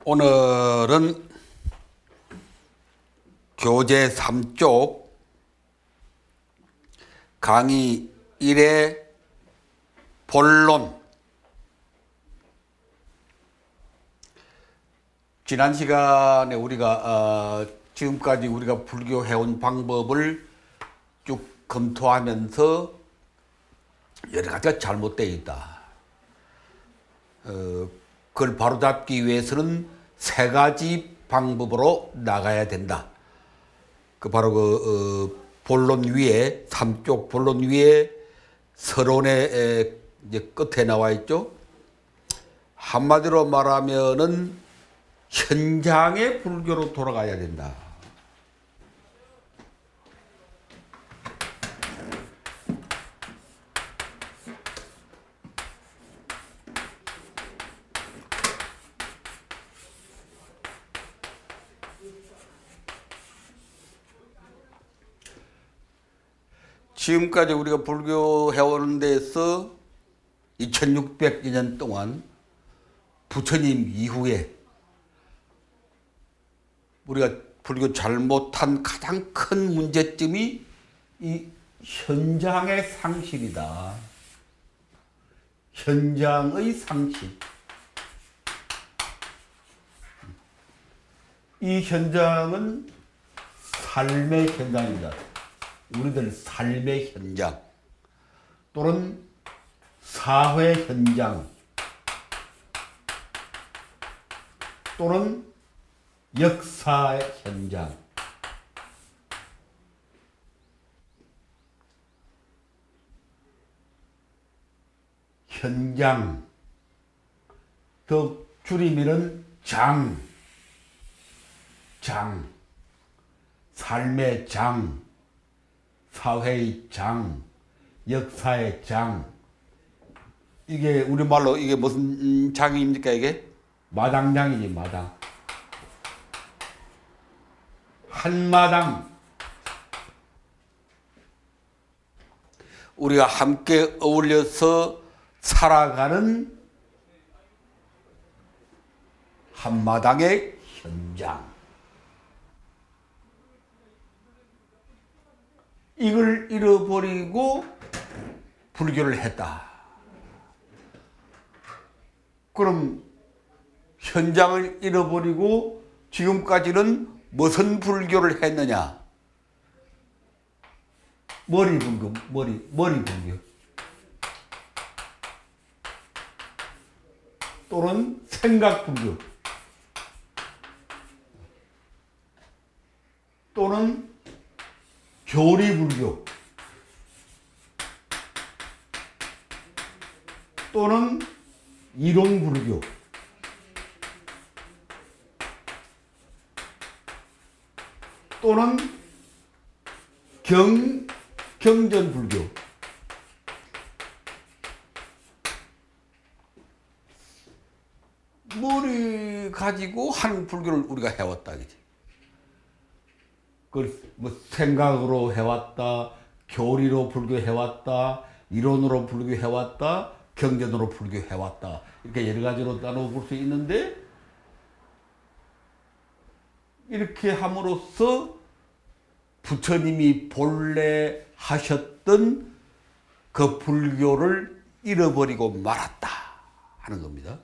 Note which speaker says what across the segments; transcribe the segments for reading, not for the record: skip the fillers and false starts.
Speaker 1: 오늘은 교재 3쪽 강의 1의 본론. 지난 시간에 우리가 지금까지 우리가 불교해온 방법을 쭉 검토하면서 여러 가지가 잘못되어 있다. 그걸 바로잡기 위해서는 세 가지 방법으로 나가야 된다. 그 바로 본론 위에 3쪽 본론 위에 서론의 이제 끝에 나와 있죠. 한마디로 말하면은 현장의 불교로 돌아가야 된다. 지금까지 우리가 불교 해오는 데서 2600년 동안 부처님 이후에 우리가 불교 잘못한 가장 큰 문제점이 이 현장의 상실이다. 현장의 상실. 이 현장은 삶의 현장이다. 우리들 삶의 현장 또는 사회 현장 또는 역사 현장. 현장 더 줄이면은 장, 삶의 장, 사회의 장, 역사의 장. 이게 우리말로 이게 무슨 장입니까? 이게 마당장이지. 마당. 한마당. 우리가 함께 어울려서 살아가는 한마당의 현장. 이걸 잃어버리고 불교를 했다. 그럼 현장을 잃어버리고 지금까지는 무슨 불교를 했느냐? 머리 불교, 머리 불교. 또는 생각 불교. 또는 교리 불교. 또는 이론 불교. 또는 경전 불교. 머리 가지고 하는 불교를 우리가 해왔다, 그지? 그걸 뭐 생각으로 해왔다, 교리로 불교 해왔다, 이론으로 불교 해왔다, 경전으로 불교 해왔다. 이렇게 여러 가지로 나눠 볼 수 있는데, 이렇게 함으로써 부처님이 본래 하셨던 그 불교를 잃어버리고 말았다 하는 겁니다.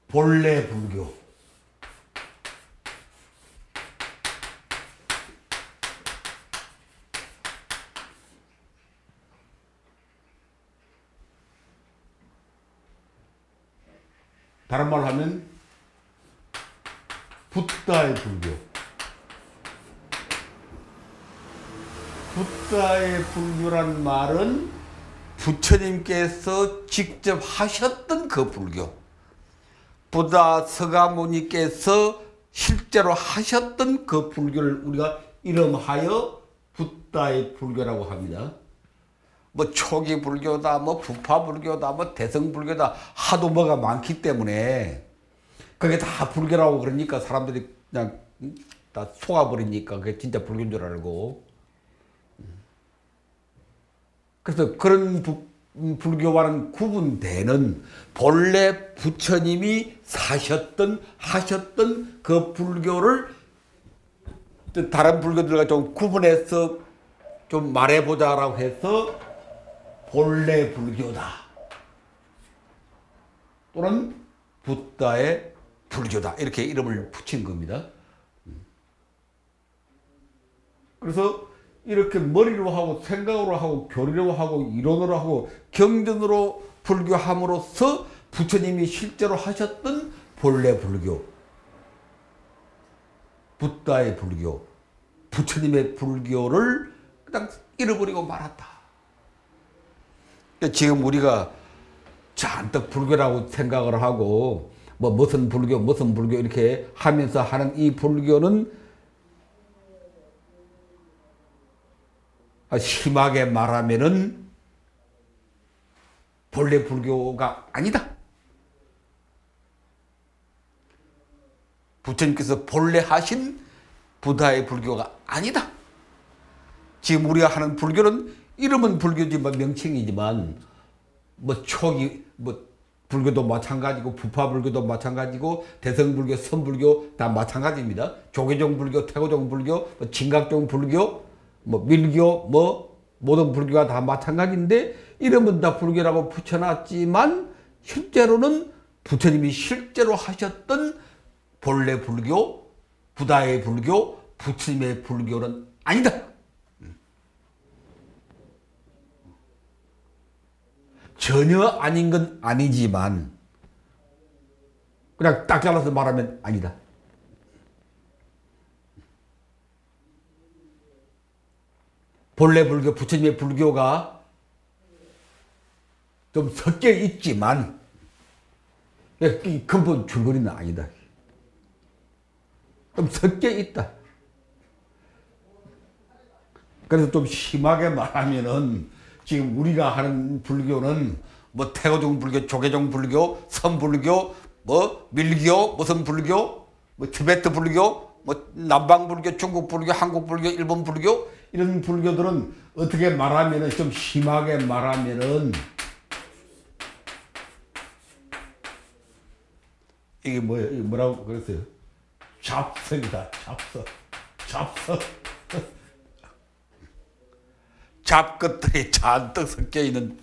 Speaker 1: 본래 불교. 다른 말로 하면 붓다의 불교. 붓다의 불교란 말은 부처님께서 직접 하셨던 그 불교. 부다 서가모니께서 실제로 하셨던 그 불교를 우리가 이름하여 붓다의 불교라고 합니다. 뭐 초기 불교다, 뭐 부파 불교다, 뭐 대성 불교다, 하도 뭐가 많기 때문에 그게 다 불교라고 그러니까 사람들이 그냥 다 속아버리니까 그게 진짜 불교인 줄 알고. 그래서 그런 불교와는 구분되는 본래 부처님이 사셨던 하셨던 그 불교를 다른 불교들과 좀 구분해서 좀 말해보자라고 해서 본래 불교다 또는 붓다의 불교다 이렇게 이름을 붙인 겁니다. 그래서 이렇게 머리로 하고 생각으로 하고 교리로 하고 이론으로 하고 경전으로 불교함으로써 부처님이 실제로 하셨던 본래 불교, 붓다의 불교, 부처님의 불교를 그냥 잃어버리고 말았다. 지금 우리가 잔뜩 불교라고 생각을 하고 뭐 무슨 불교 이렇게 하면서 하는 이 불교는 심하게 말하면은 본래 불교가 아니다. 부처님께서 본래 하신 부다의 불교가 아니다. 지금 우리가 하는 불교는 이름은 불교지만 명칭이지만 뭐 초기 불교도 마찬가지고 부파불교도 마찬가지고 대성불교, 선불교 다 마찬가지입니다. 조계종 불교, 태고종 불교, 진각종 불교, 밀교 모든 불교가 다 마찬가지인데 이름은 다 불교라고 붙여놨지만 실제로는 부처님이 실제로 하셨던 본래 불교, 부다의 불교, 부처님의 불교는 아니다. 전혀 아닌 건 아니지만 그냥 딱 잘라서 말하면 아니다. 본래 불교, 부처님의 불교가 좀 섞여 있지만 이 근본 줄거리는 아니다. 좀 섞여 있다. 그래서 좀 심하게 말하면은 지금 우리가 하는 불교는 뭐 태고종 불교, 조계종 불교, 선불교, 뭐 밀교, 무슨 불교, 뭐 티베트 불교, 뭐 남방 불교, 중국 불교, 한국 불교, 일본 불교 이런 불교들은 어떻게 말하면은 좀 심하게 말하면은 이게 뭐예요? 이게 뭐라고 그랬어요? 잡석이다. 잡석. 잡것들이 잔뜩 섞여 있는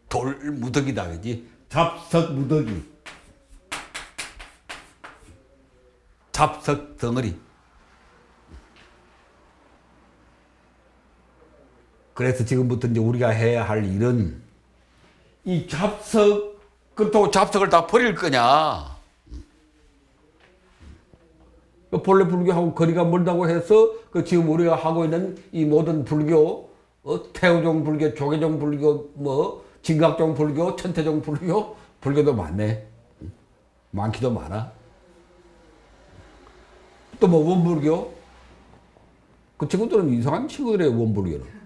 Speaker 1: 돌 무더기다, 그지? 잡석 무더기. 잡석 덩어리. 그래서 지금부터 이제 우리가 해야 할 일은 이 잡석, 그렇다고 잡석을 다 버릴 거냐? 본래 불교하고 거리가 멀다고 해서 그 지금 우리가 하고 있는 이 모든 불교, 태우종 불교, 조계종 불교, 뭐 진각종 불교, 천태종 불교, 불교도 많네. 많기도 많아. 또 뭐 원불교? 그 친구들은 이상한 친구들이에요, 원불교는.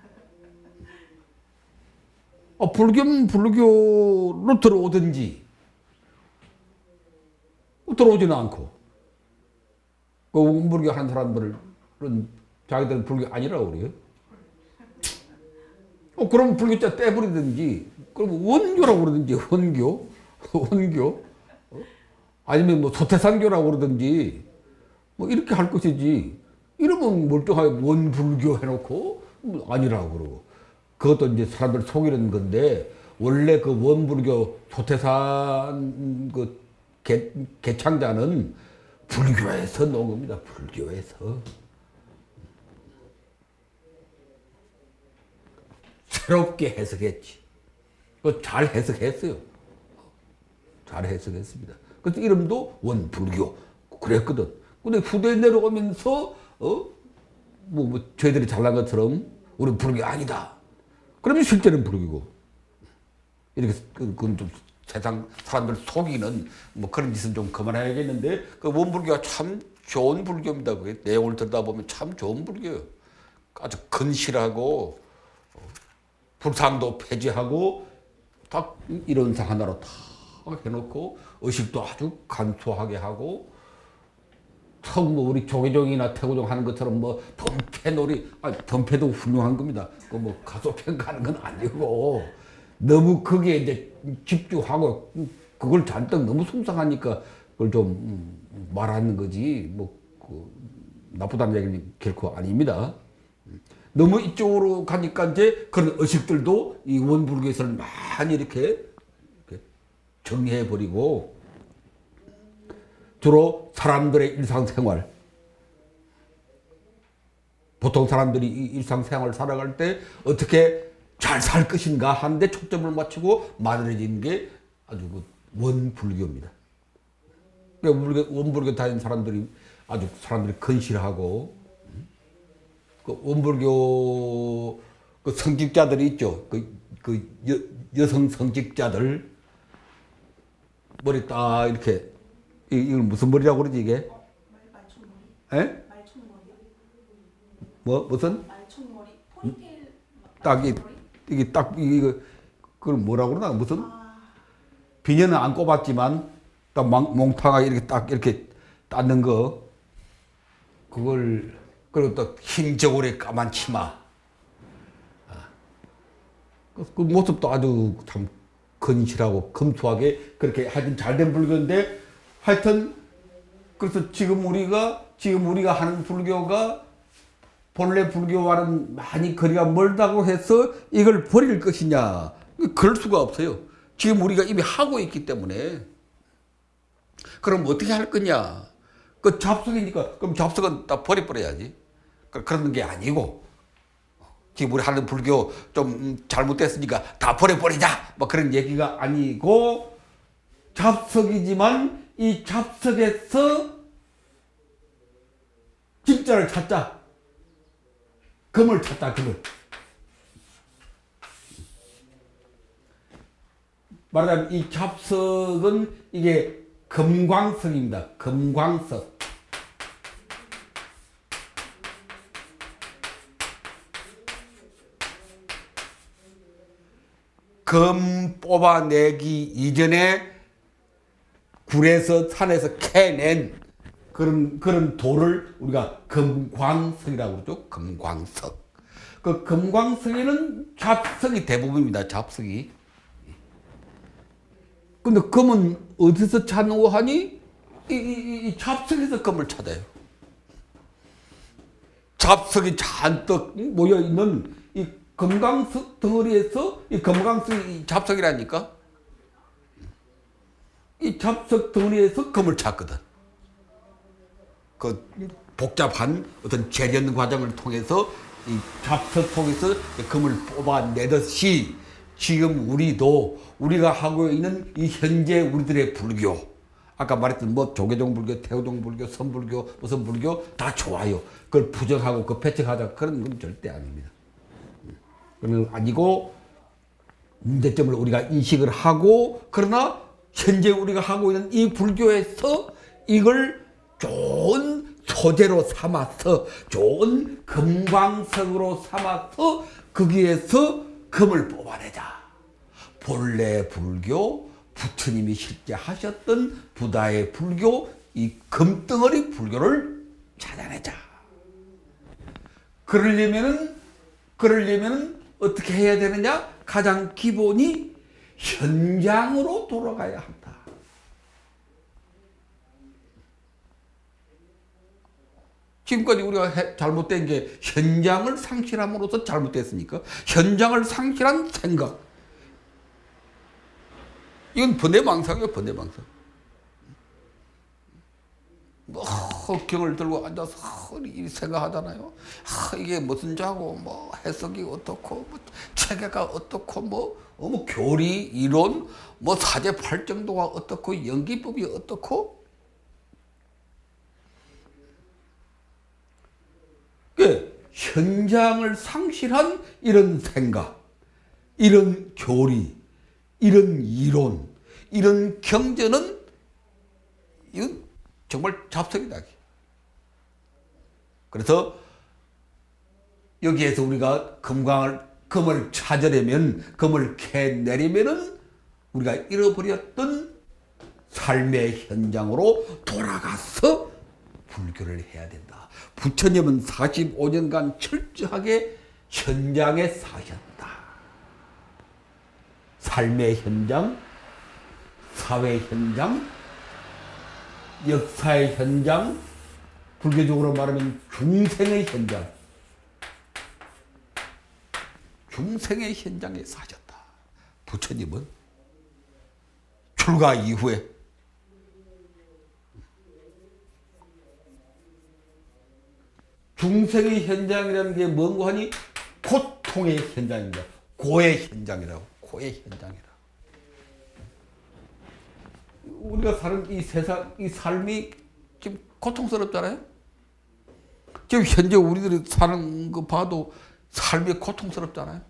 Speaker 1: 불교는 불교로 들어오든지 들어오지는 않고 그 원불교 하는 사람들은 자기들은 불교 아니라고 그래요. 그럼 불교자 떼버리든지 그럼 원교라고 그러든지 원교 아니면 뭐 소태산교라고 그러든지 뭐 이렇게 할 것이지 이러면 멀쩡하게 원불교 해놓고 아니라고 그러고 그것도 이제 사람들 속이는 건데 원래 그 원불교 소태산 그 개창자는 불교에서 놓은 겁니다. 불교에서. 새롭게 해석했지. 잘 해석했어요. 잘 해석했습니다. 그래서 이름도 원불교 그랬거든. 근데 후대에 내려오면서 저희들이 잘난 것처럼 우리 불교 아니다. 그러면 실제는 불교고. 이렇게 그건 좀 세상 사람들 속이는 뭐 그런 짓은 좀 그만해야겠는데 그 원불교가 참 좋은 불교입니다. 그게 내용을 듣다 보면 참 좋은 불교예요. 아주 근실하고 불상도 폐지하고 딱 이론상 하나로 다 해놓고 의식도 아주 간소하게 하고 처음 뭐 우리 조계종이나 태고종 하는 것처럼 뭐 덤패놀이, 덤패도 훌륭한 겁니다. 그 뭐 가소평 가는 건 아니고 너무 거기에 이제 집중하고 그걸 잔뜩 너무 숭상하니까 그걸 좀 말하는 거지 그 나쁘다는 얘기는 결코 아닙니다. 너무 이쪽으로 가니까 이제 그런 의식들도 이 원불교에서는 많이 이렇게 정리해 버리고 주로 사람들의 일상생활, 보통 사람들이 이 일상생활을 살아갈 때 어떻게 잘 살 것인가 하는데 초점을 맞추고 만들어진 게 아주 그 원불교입니다. 원불교 다니는 사람들이 아주 사람들이 건실하고 그 원불교 그 성직자들이 있죠. 여성 성직자들 머리 딱 이렇게 이걸 무슨 머리라고 그러지 이게? 말총머리. 에? 말총머리. 뭐 무슨? 말총머리. 포니테일. 딱 이게 딱 이거 그걸 뭐라고 그러나 무슨? 비녀는 안 꼽았지만 딱 몽타가 이렇게 딱 이렇게 닦는 거 그걸 그리고 또 흰저고리 까만 치마. 그 모습도 아주 참 건실하고 검소하게 그렇게 하여튼 잘된 불교인데 하여튼 그래서 지금 우리가 하는 불교가 본래 불교와는 많이 거리가 멀다고 해서 이걸 버릴 것이냐 그럴 수가 없어요. 지금 우리가 이미 하고 있기 때문에 그럼 어떻게 할 거냐 그 잡석이니까 그럼 잡석은 다 버려야지. 그런 게 아니고 지금 우리 하는 불교 좀 잘못됐으니까 다 버려버리자 뭐 그런 얘기가 아니고 잡석이지만 이 잡석에서 진짜를 찾자. 금을 찾자. 금을. 말하자면 이 잡석은 이게 금광석입니다. 금광석. 금 뽑아내기 이전에 굴에서 산에서 캐낸 그런 돌을 우리가 금광석이라고 그러죠. 금광석. 그 금광석에는 잡석이 대부분입니다. 잡석이. 근데 금은 어디서 찾는 거 하니? 이 잡석에서 금을 찾아요. 잡석이 잔뜩 모여있는 이 금광석 덩어리에서 이 금광석이 잡석이라니까? 이 잡석 덩어리에서 금을 찾거든. 그 복잡한 어떤 재련 과정을 통해서 이 잡석 속에서 금을 뽑아내듯이 지금 우리가 하고 있는 이 현재 우리들의 불교, 아까 말했던 뭐 조계종 불교, 태호종 불교, 선불교, 무슨 불교 다 좋아요. 그걸 부정하고 그 배척하자 그런 건 절대 아닙니다. 그건 아니고 문제점을 우리가 인식을 하고 그러나 현재 우리가 하고 있는 이 불교에서 이걸 좋은 소재로 삼아서 좋은 금광석으로 삼아서 거기에서 금을 뽑아내자. 본래 불교, 부처님이 실제 하셨던 부다의 불교, 이 금덩어리 불교를 찾아내자. 그러려면은 어떻게 해야 되느냐? 가장 기본이 현장으로 돌아가야 한다. 지금까지 우리가 잘못된 게 현장을 상실함으로써 잘못됐으니까 현장을 상실한 생각. 이건 번뇌망상이에요. 번뇌망상. 뭐 경을 들고 앉아서 이 생각하잖아요. 이게 무슨 자고 뭐 해석이 어떻고 뭐 체계가 어떻고 뭐 교리 이론 뭐 사제팔정도가 어떻고 연기법이 어떻고 현장을 상실한 이런 생각, 이런 교리, 이런 이론, 이런 경전은 이건 정말 잡석이다. 그래서 여기에서 우리가 금을 찾으려면, 금을 캐내려면은 우리가 잃어버렸던 삶의 현장으로 돌아가서 불교를 해야 된다. 부처님은 45년간 철저하게 현장에 사셨다. 삶의 현장, 사회 현장, 역사의 현장, 불교적으로 말하면 중생의 현장, 중생의 현장에 사셨다. 부처님은 출가 이후에 중생의 현장이라는 게 뭔고 하니 고통의 현장입니다. 고의 현장이라고. 고의 현장이라고. 우리가 사는 이 세상, 이 삶이 지금 고통스럽잖아요. 지금 현재 우리들이 사는 거 봐도 삶이 고통스럽잖아요.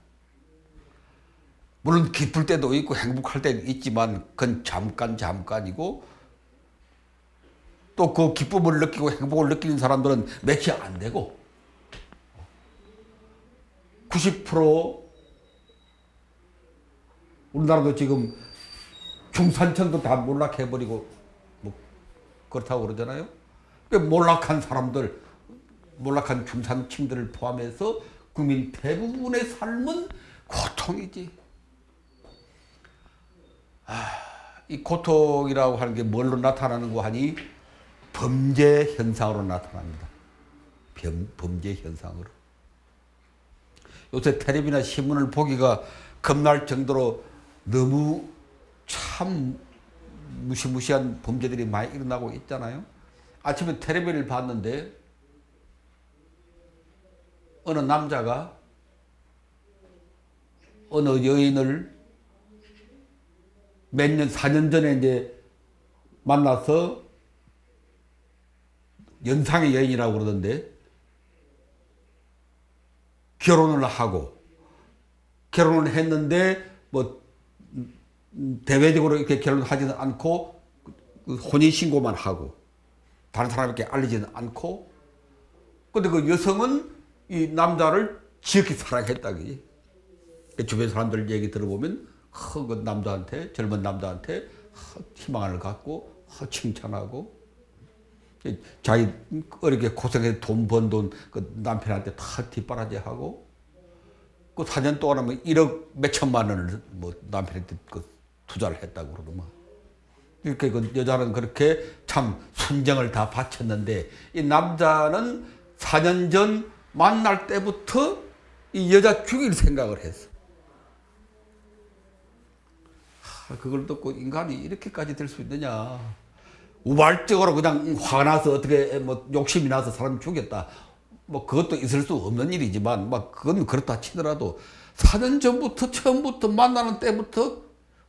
Speaker 1: 물론 기쁠 때도 있고 행복할 때도 있지만 그건 잠깐이고 또 그 기쁨을 느끼고 행복을 느끼는 사람들은 몇이 안 되고 90% 우리나라도 지금 중산층도 다 몰락해버리고 뭐 그렇다고 그러잖아요. 몰락한 사람들, 몰락한 중산층들을 포함해서 국민 대부분의 삶은 고통이지. 이 고통이라고 하는 게 뭘로 나타나는 거 하니 범죄 현상으로 나타납니다. 범죄 현상으로. 요새 텔레비나 신문을 보기가 겁날 정도로 너무 참 무시무시한 범죄들이 많이 일어나고 있잖아요. 아침에 텔레비를 봤는데 어느 남자가 어느 여인을 몇 년, 4년 전에 이제 만나서 연상의 여인이라고 그러던데 결혼을 했는데 뭐 대외적으로 이렇게 결혼하지는 않고 혼인신고만 하고 다른 사람에게 알리지는 않고 근데 그 여성은 이 남자를 지극히 사랑했다. 주변 사람들 얘기 들어보면 그 남자한테 젊은 남자한테 희망을 갖고 칭찬하고 자기 어렵게 고생해서 돈 번 돈 그 남편한테 다 뒷바라지하고 그 4년 동안 하면 1억 몇천만 원을 뭐 남편한테 그 투자를 했다고 그러더만. 이렇게 그 여자는 그렇게 참 순정을 다 바쳤는데 이 남자는 4년 전 만날 때부터 이 여자 죽일 생각을 했어. 그걸 듣고 인간이 이렇게까지 될 수 있느냐. 우발적으로 그냥 화가 나서 어떻게 뭐 욕심이 나서 사람 죽였다. 뭐 그것도 있을 수 없는 일이지만 막 그건 그렇다 치더라도 4년 전부터 처음부터 만나는 때부터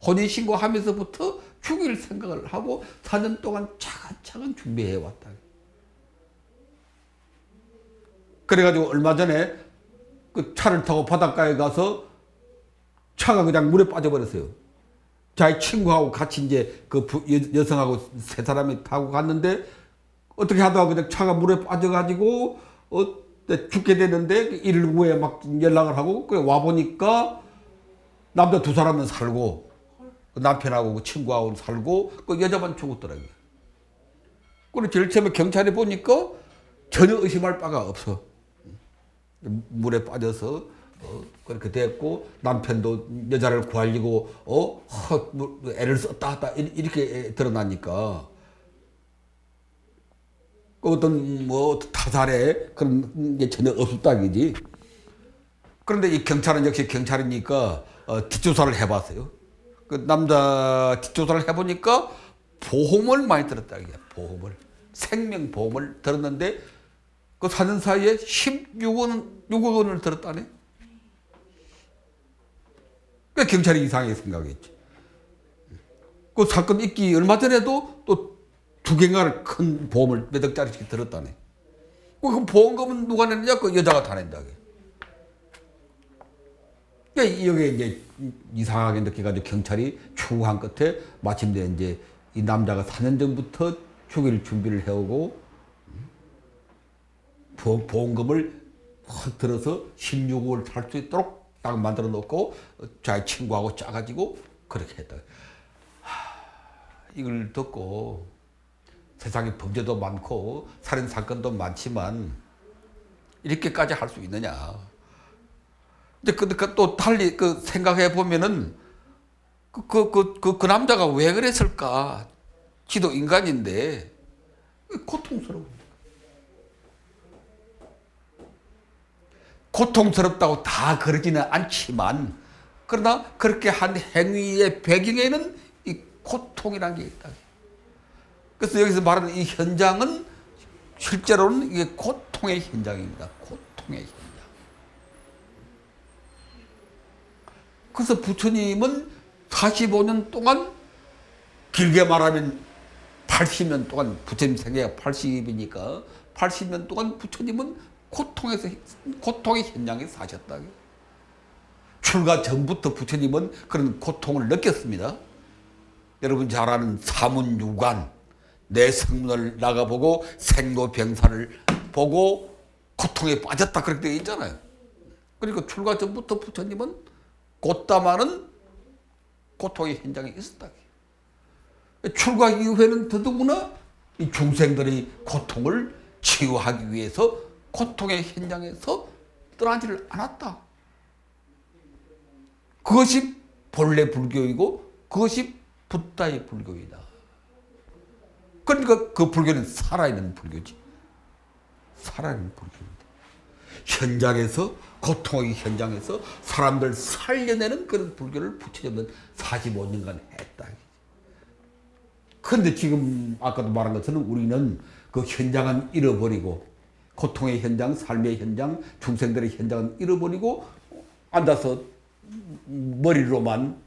Speaker 1: 혼인신고 하면서부터 죽일 생각을 하고 4년 동안 차근차근 준비해 왔다. 그래가지고 얼마 전에 그 차를 타고 바닷가에 가서 차가 그냥 물에 빠져버렸어요. 자기 친구하고 같이 이제 그 여성하고 세 사람이 타고 갔는데 어떻게 하다가 그냥 차가 물에 빠져가지고 죽게 되는데 119에 막 연락을 하고 그래 와보니까 남자 두 사람은 살고 그 남편하고 그 친구하고 살고 그 여자만 죽었더라고요. 그래 제일 처음에 경찰에 보니까 전혀 의심할 바가 없어. 물에 빠져서 그렇게 됐고 남편도 여자를 구하려고 애를 썼다 하다 이렇게 드러나니까 어떤 뭐 타살에 그런 게 전혀 없었다기지. 그런데 이 경찰은 역시 경찰이니까 뒷조사를 해봤어요. 그 남자 뒷조사를 해보니까 보험을 많이 들었다 이게 보험을 생명보험을 들었는데 그 4년 사이에 6억 원을 들었다네. 그 경찰이 이상하게 생각했지. 그 사건 있기 얼마 전에도 또 2개인가를 큰 보험을 몇 억짜리씩 들었다네. 그 보험금은 누가 냈느냐? 그 여자가 다 낸다. 그러니까 여기에 이제 이상하게 느껴가지고 경찰이 추구한 끝에 마침내 이제 이 남자가 4년 전부터 죽일 준비를 해오고 보험금을 확 들어서 16억을 살 수 있도록 딱 만들어 놓고 자기 친구하고 짜가지고 그렇게 했다. 이걸 듣고 세상에 범죄도 많고 살인 사건도 많지만 이렇게까지 할 수 있느냐. 근데 또 달리 생각해 보면은 그 남자가 왜 그랬을까? 지도 인간인데 고통스러워. 고통스럽다고 다 그러지는 않지만 그러나 그렇게 한 행위의 배경에는 이 고통이라는 게 있다. 그래서 여기서 말하는 이 현장은 실제로는 이게 고통의 현장입니다. 고통의 현장. 그래서 부처님은 45년 동안 길게 말하면 80년 동안 부처님 생애가 80이니까 80년 동안 부처님은 고통의 현장에 사셨다. 출가 전부터 부처님은 그런 고통을 느꼈습니다. 여러분 잘 아는 사문유관, 내 성문을 나가보고 생로병사를 보고 고통에 빠졌다 그렇게 되어 있잖아요. 그러니까 출가 전부터 부처님은 곧다마는 고통의 현장에 있었다. 출가 이후에는 더더구나 이 중생들의 고통을 치유하기 위해서 고통의 현장에서 떠나지를 않았다. 그것이 본래 불교이고 그것이 붓다의 불교이다. 그러니까 그 불교는 살아있는 불교지. 살아있는 불교입니다. 현장에서 고통의 현장에서 사람들 살려내는 그런 불교를 부처님은 45년간 했다. 그런데 지금 아까도 말한 것처럼 우리는 그 현장은 잃어버리고 고통의 현장, 삶의 현장, 중생들의 현장은 잃어버리고 앉아서 머리로만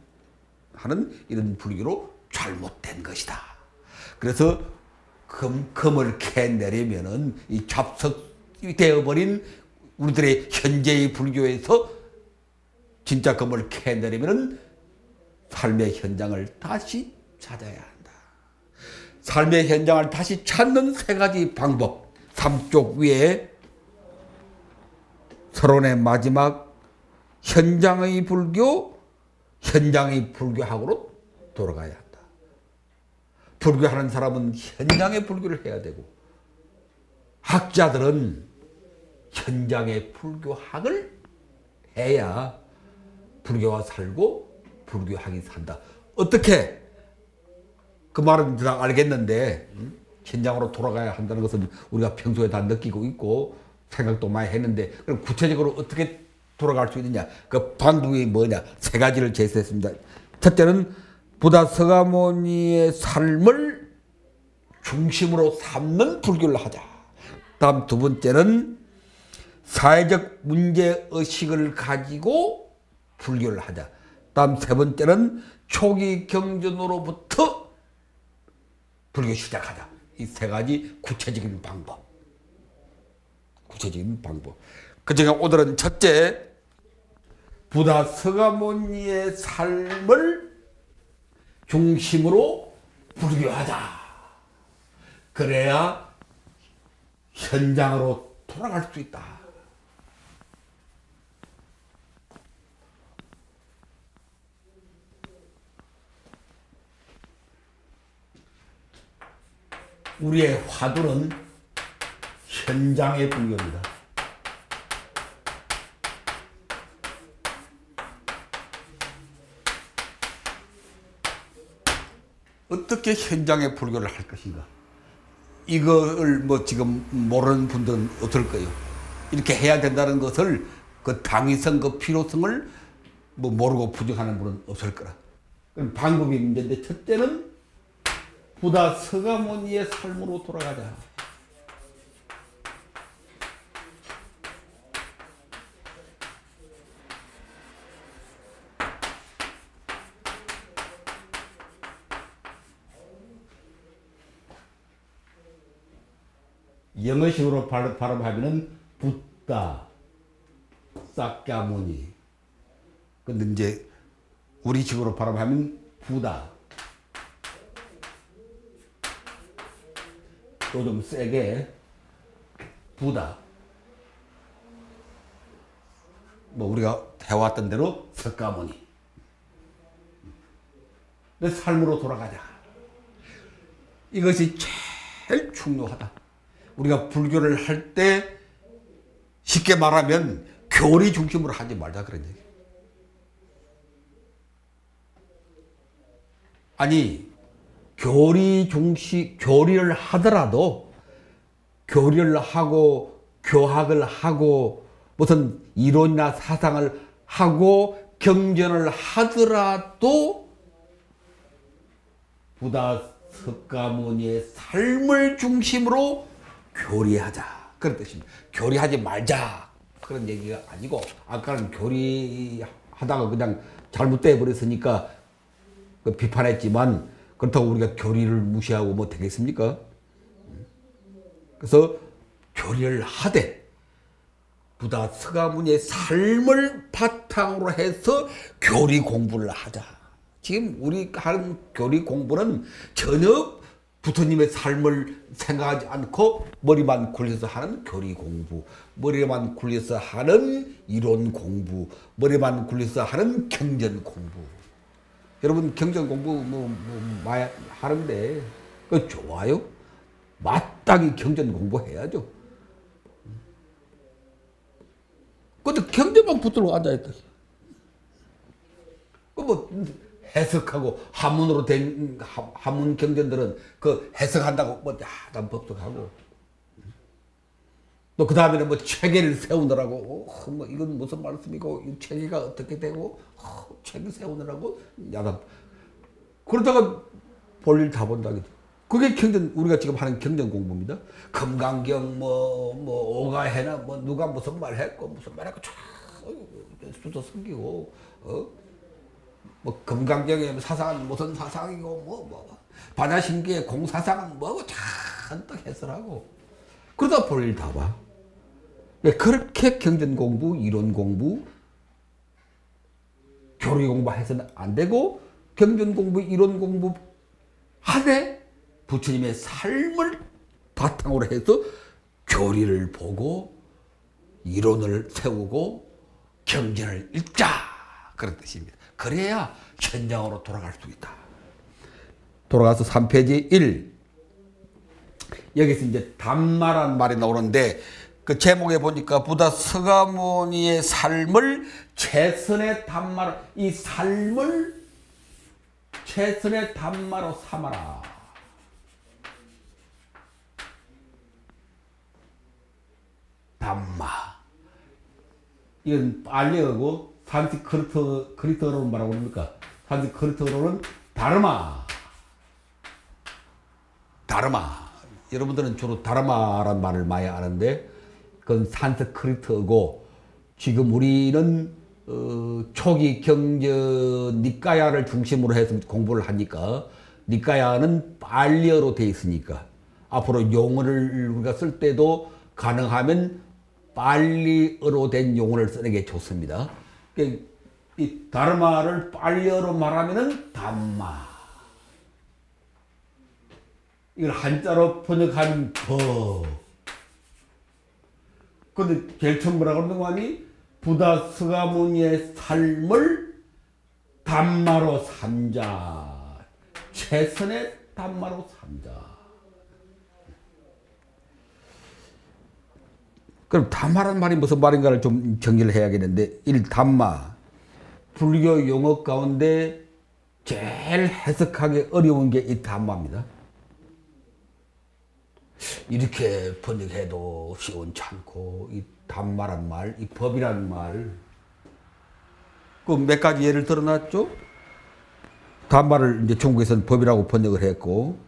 Speaker 1: 하는 이런 불교로 잘못된 것이다. 그래서 금을 캐내려면은 이 잡석이 되어버린 우리들의 현재의 불교에서 진짜 금을 캐내려면은 삶의 현장을 다시 찾아야 한다. 삶의 현장을 다시 찾는 세 가지 방법. 3쪽 위에 서론의 마지막 현장의 불교학으로 돌아가야 한다. 불교하는 사람은 현장의 불교를 해야 되고 학자들은 현장의 불교학을 해야 불교와 살고 불교학이 산다. 어떻게? 그 말은 다 알겠는데 현장으로 돌아가야 한다는 것은 우리가 평소에 다 느끼고 있고 생각도 많이 했는데 그럼 구체적으로 어떻게 돌아갈 수 있느냐? 그 방법이 뭐냐? 세 가지를 제시했습니다. 첫째는 부다 서가모니의 삶을 중심으로 삼는 불교를 하자. 다음 두 번째는 사회적 문제의식을 가지고 불교를 하자. 다음 세 번째는 초기 경전으로부터 불교 시작하자. 이 세 가지 구체적인 방법. 그중에 오늘은 첫째, 부다 서가모니의 삶을 중심으로 불교하자. 그래야 현장으로 돌아갈 수 있다. 우리의 화두는 현장의 불교입니다. 어떻게 현장의 불교를 할 것인가? 이걸 뭐 지금 모르는 분들은 어떨 거예요? 이렇게 해야 된다는 것을 그 당위성, 그 필요성을 뭐 모르고 부정하는 분은 없을 거라. 그럼 방법이 문제인데 첫째는 부다 서가모니의 삶으로 돌아가자. 영어식으로 발음하면은 붓다, 사캬모니. 근데 이제 우리식으로 발음하면 부다. 또 좀 세게 부다. 뭐 우리가 해왔던 대로 석가모니. 내 삶으로 돌아가자. 이것이 제일 중요하다. 우리가 불교를 할 때 쉽게 말하면 교리 중심으로 하지 말자 그런 얘기. 아니 교리를 하더라도 교리를 하고 교학을 하고 무슨 이론이나 사상을 하고 경전을 하더라도 부다 석가모니의 삶을 중심으로 교리하자 그런 뜻입니다. 교리하지 말자 그런 얘기가 아니고 아까는 교리하다가 그냥 잘못돼 버렸으니까 비판했지만 그렇다고 우리가 교리를 무시하고 뭐 되겠습니까? 그래서 교리를 하되 부다 석가모니의 삶을 바탕으로 해서 교리 공부를 하자. 지금 우리 하는 교리 공부는 전혀 부처님의 삶을 생각하지 않고 머리만 굴려서 하는 교리 공부, 머리만 굴려서 하는 이론 공부, 머리만 굴려서 하는 경전 공부. 여러분 경전 공부 많이 하는데 그거 좋아요? 마땅히 경전 공부해야죠. 근데 경전만 붙들고 앉아있다. 뭐 해석하고 한문으로 된 한문 경전들은 그 해석한다고 뭐 야단 법석하고 또 그 다음에는 뭐 체계를 세우느라고 뭐 이건 무슨 말씀이고 이 체계가 어떻게 되고 체계 세우느라고 야단 그러다가 볼일 다 본다고. 그게 경전 우리가 지금 하는 경전 공부입니다. 금강경 뭐 오가해나 뭐 누가 무슨 말 했고 무슨 말 했고 촤 수도 섬기고 뭐 금강경의 사상은 무슨 사상이고 뭐 반야신기의 공사상은 뭐고 잔뜩 해설하고 그러다 볼일 다 봐. 그렇게 경전 공부, 이론 공부, 교리 공부해서는 안 되고 경전 공부, 이론 공부 하되 부처님의 삶을 바탕으로 해서 교리를 보고 이론을 세우고 경전을 읽자 그런 뜻입니다. 그래야 현장으로 돌아갈 수 있다. 돌아가서 3페이지 1 여기서 이제 담마란 말이 나오는데 그 제목에 보니까 부다 석가모니의 삶을 최선의 담마로 이 삶을 최선의 담마로 삼아라. 담마 이건 빨리어고 산스크리트어로는 뭐라고 합니까? 산스크리트어로는 다르마. 여러분들은 주로 다르마란 말을 많이 아는데 그건 산스크리트어고 지금 우리는 초기 경전 니까야를 중심으로 해서 공부를 하니까 니까야는 빨리어로 돼 있으니까 앞으로 용어를 우리가 쓸 때도 가능하면 빨리어로 된 용어를 쓰는 게 좋습니다. 이 다르마를 빨리어로 말하면은 담마. 이걸 한자로 번역한 법. 근데 제일 처음 뭐라고 그러는 거 아니? 부다 석가모니의 삶을 담마로 삼자. 최선의 담마로 삼자. 그럼 담마란 말이 무슨 말인가를 좀 정리를 해야겠는데 1. 담마. 불교 용어 가운데 제일 해석하기 어려운 게 이 담마입니다. 이렇게 번역해도 시원찮고 이 담마란 말, 이 법이란 말 그 몇 가지 예를 들어놨죠. 담마를 이제 중국에서는 법이라고 번역을 했고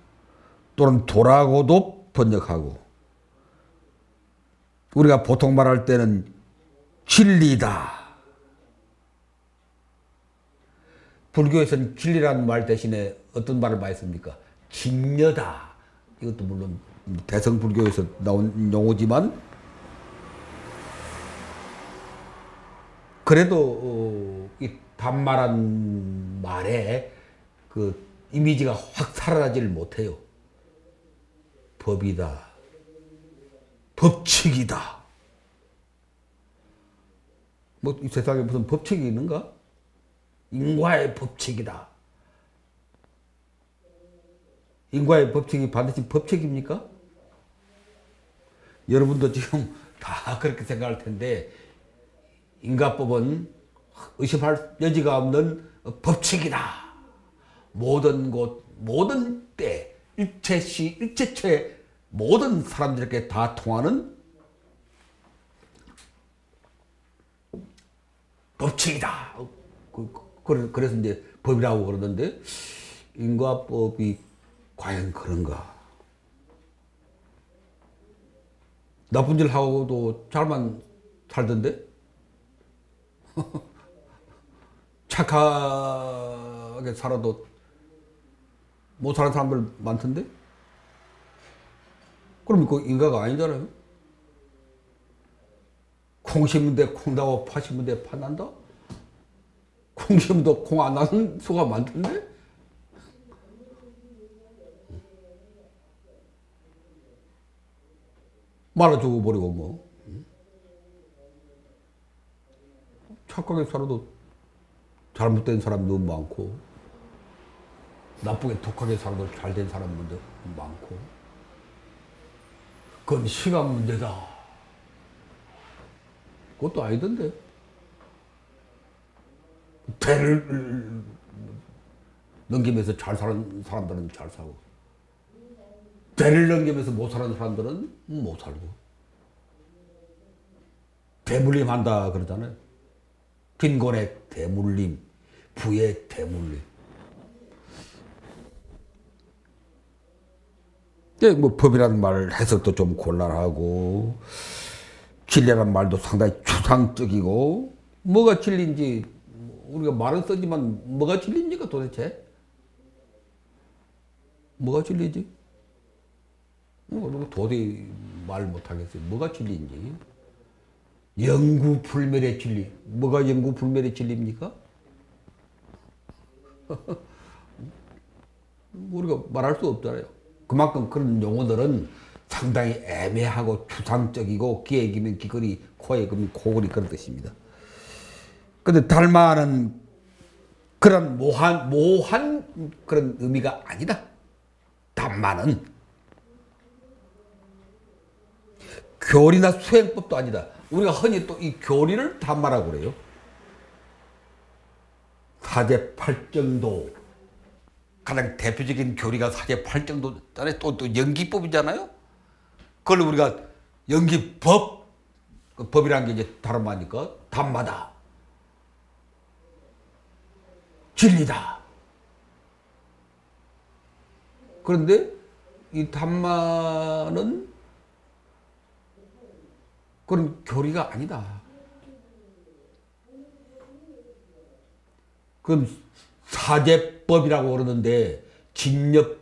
Speaker 1: 또는 도라고도 번역하고 우리가 보통 말할 때는 진리다. 불교에서는 진리라는 말 대신에 어떤 말을 많이 씁니까? 진여다. 이것도 물론 대성불교에서 나온 용어지만 그래도 이 담마란 말에 그 이미지가 확 사라지질 못해요. 법이다. 법칙이다. 뭐 이 세상에 무슨 법칙이 있는가? 인과의 법칙이다. 인과의 법칙이 반드시 법칙입니까? 여러분도 지금 다 그렇게 생각할 텐데 인과법은 의심할 여지가 없는 법칙이다. 모든 곳, 모든 때, 일체시, 일체처에 모든 사람들에게 다 통하는 법칙이다. 그래서 이제 법이라고 그러는데 인과법이 과연 그런가? 나쁜 짓 하고도 잘만 살던데? 착하게 살아도 못 사는 사람들 많던데? 그럼 그 인과가 아니잖아요? 콩 심은데 콩 나고 파 심은데 파 난다? 콩 심어도 콩 안 나는 수가 많던데? 말아주고 버리고 뭐. 착하게 살아도 잘못된 사람 너무 많고 나쁘게 독하게 살아도 잘된 사람도 많고 그건 시간 문제다. 그것도 아니던데. 대를 넘기면서 잘 사는 사람들은 잘 사고 대를 넘기면서 못 사는 사람들은 못 살고 대물림 한다 그러잖아요. 빈곤의 대물림, 부의 대물림. 뭐 법이라는 말 해석도 좀 곤란하고 진리라는 말도 상당히 추상적이고 뭐가 진리인지 우리가 말은 쓰지만 뭐가 진리입니까 도대체? 뭐가 진리지? 도저히 말 못하겠어요. 뭐가 진리인지. 영구불멸의 진리. 뭐가 영구불멸의 진리입니까? 우리가 말할 수 없잖아요. 그만큼 그런 용어들은 상당히 애매하고 추상적이고 귀에 기면 귀걸이, 코에 기면 코걸이 그런 뜻입니다. 근데 달마는 그런 모한 그런 의미가 아니다. 달마는 교리나 수행법도 아니다. 우리가 흔히 또 이 교리를 달마라고 그래요. 사제팔정도. 가장 대표적인 교리가 사제팔정도잖아요. 또 연기법이잖아요. 그걸 우리가 연기법, 그 법이라는 게 이제 다른 말이니까 담마다. 진리다. 그런데 이 담마는 그런 교리가 아니다. 그럼 사제법이라고 그러는데 진nhập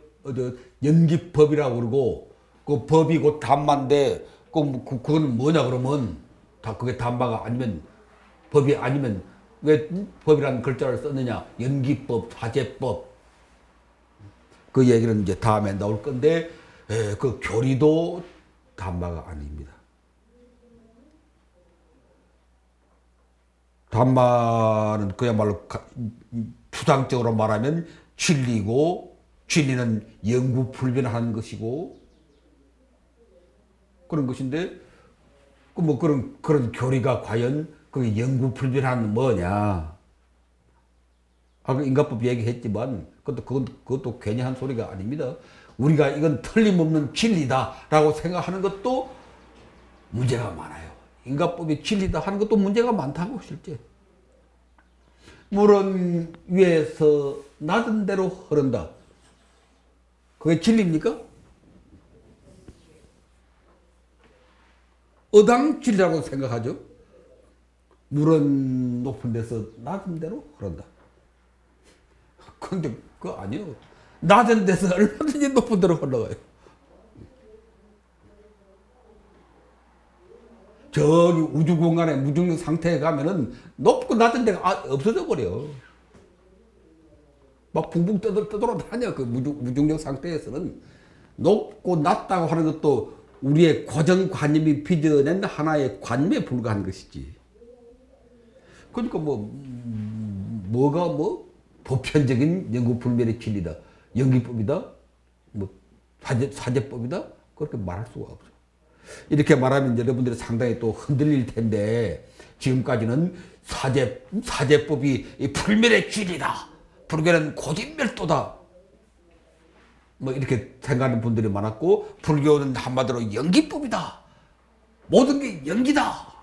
Speaker 1: 연기법이라고 그러고 그 법이 곧 담마인데 그건 뭐냐 그러면 다 그게 담마가 아니면 법이 아니면 왜 법이라는 글자를 썼느냐? 연기법, 사제법. 그 얘기는 이제 다음에 나올 건데 그 교리도 담마가 아닙니다. 담마는 그야말로 추상적으로 말하면 진리고 진리는 영구불변하는 것이고 그런 것인데 뭐 그런 교리가 과연 그게 영구불변하는 뭐냐? 아까 인과법 얘기했지만 그것도 괜히 한 소리가 아닙니다. 우리가 이건 틀림없는 진리다라고 생각하는 것도 문제가 많아요. 인과법이 진리다 하는 것도 문제가 많다고 실제. 물은 위에서 낮은 대로 흐른다. 그게 진리입니까? 어당 진리라고 생각하죠. 물은 높은 데서 낮은 데로 흐른다. 그런데 그거 아니에요. 낮은 데서 얼마든지 높은 데로 흘러가요. 저기 우주 공간에 무중력 상태에 가면은 높고 낮은 데가 없어져 버려. 막 붕붕 떠돌아다녀. 그 무중력 상태에서는 높고 낮다고 하는 것도 우리의 고정관념이 빚어낸 하나의 관념에 불과한 것이지. 그러니까 뭐가 보편적인 영구불멸의 진리다, 연기법이다, 사제법이다? 그렇게 말할 수가 없어. 이렇게 말하면 여러분들이 상당히 또 흔들릴 텐데, 지금까지는 사제법이 이 불멸의 진리다. 불교는 고진멸도다. 뭐 이렇게 생각하는 분들이 많았고, 불교는 한마디로 연기법이다. 모든 게 연기다.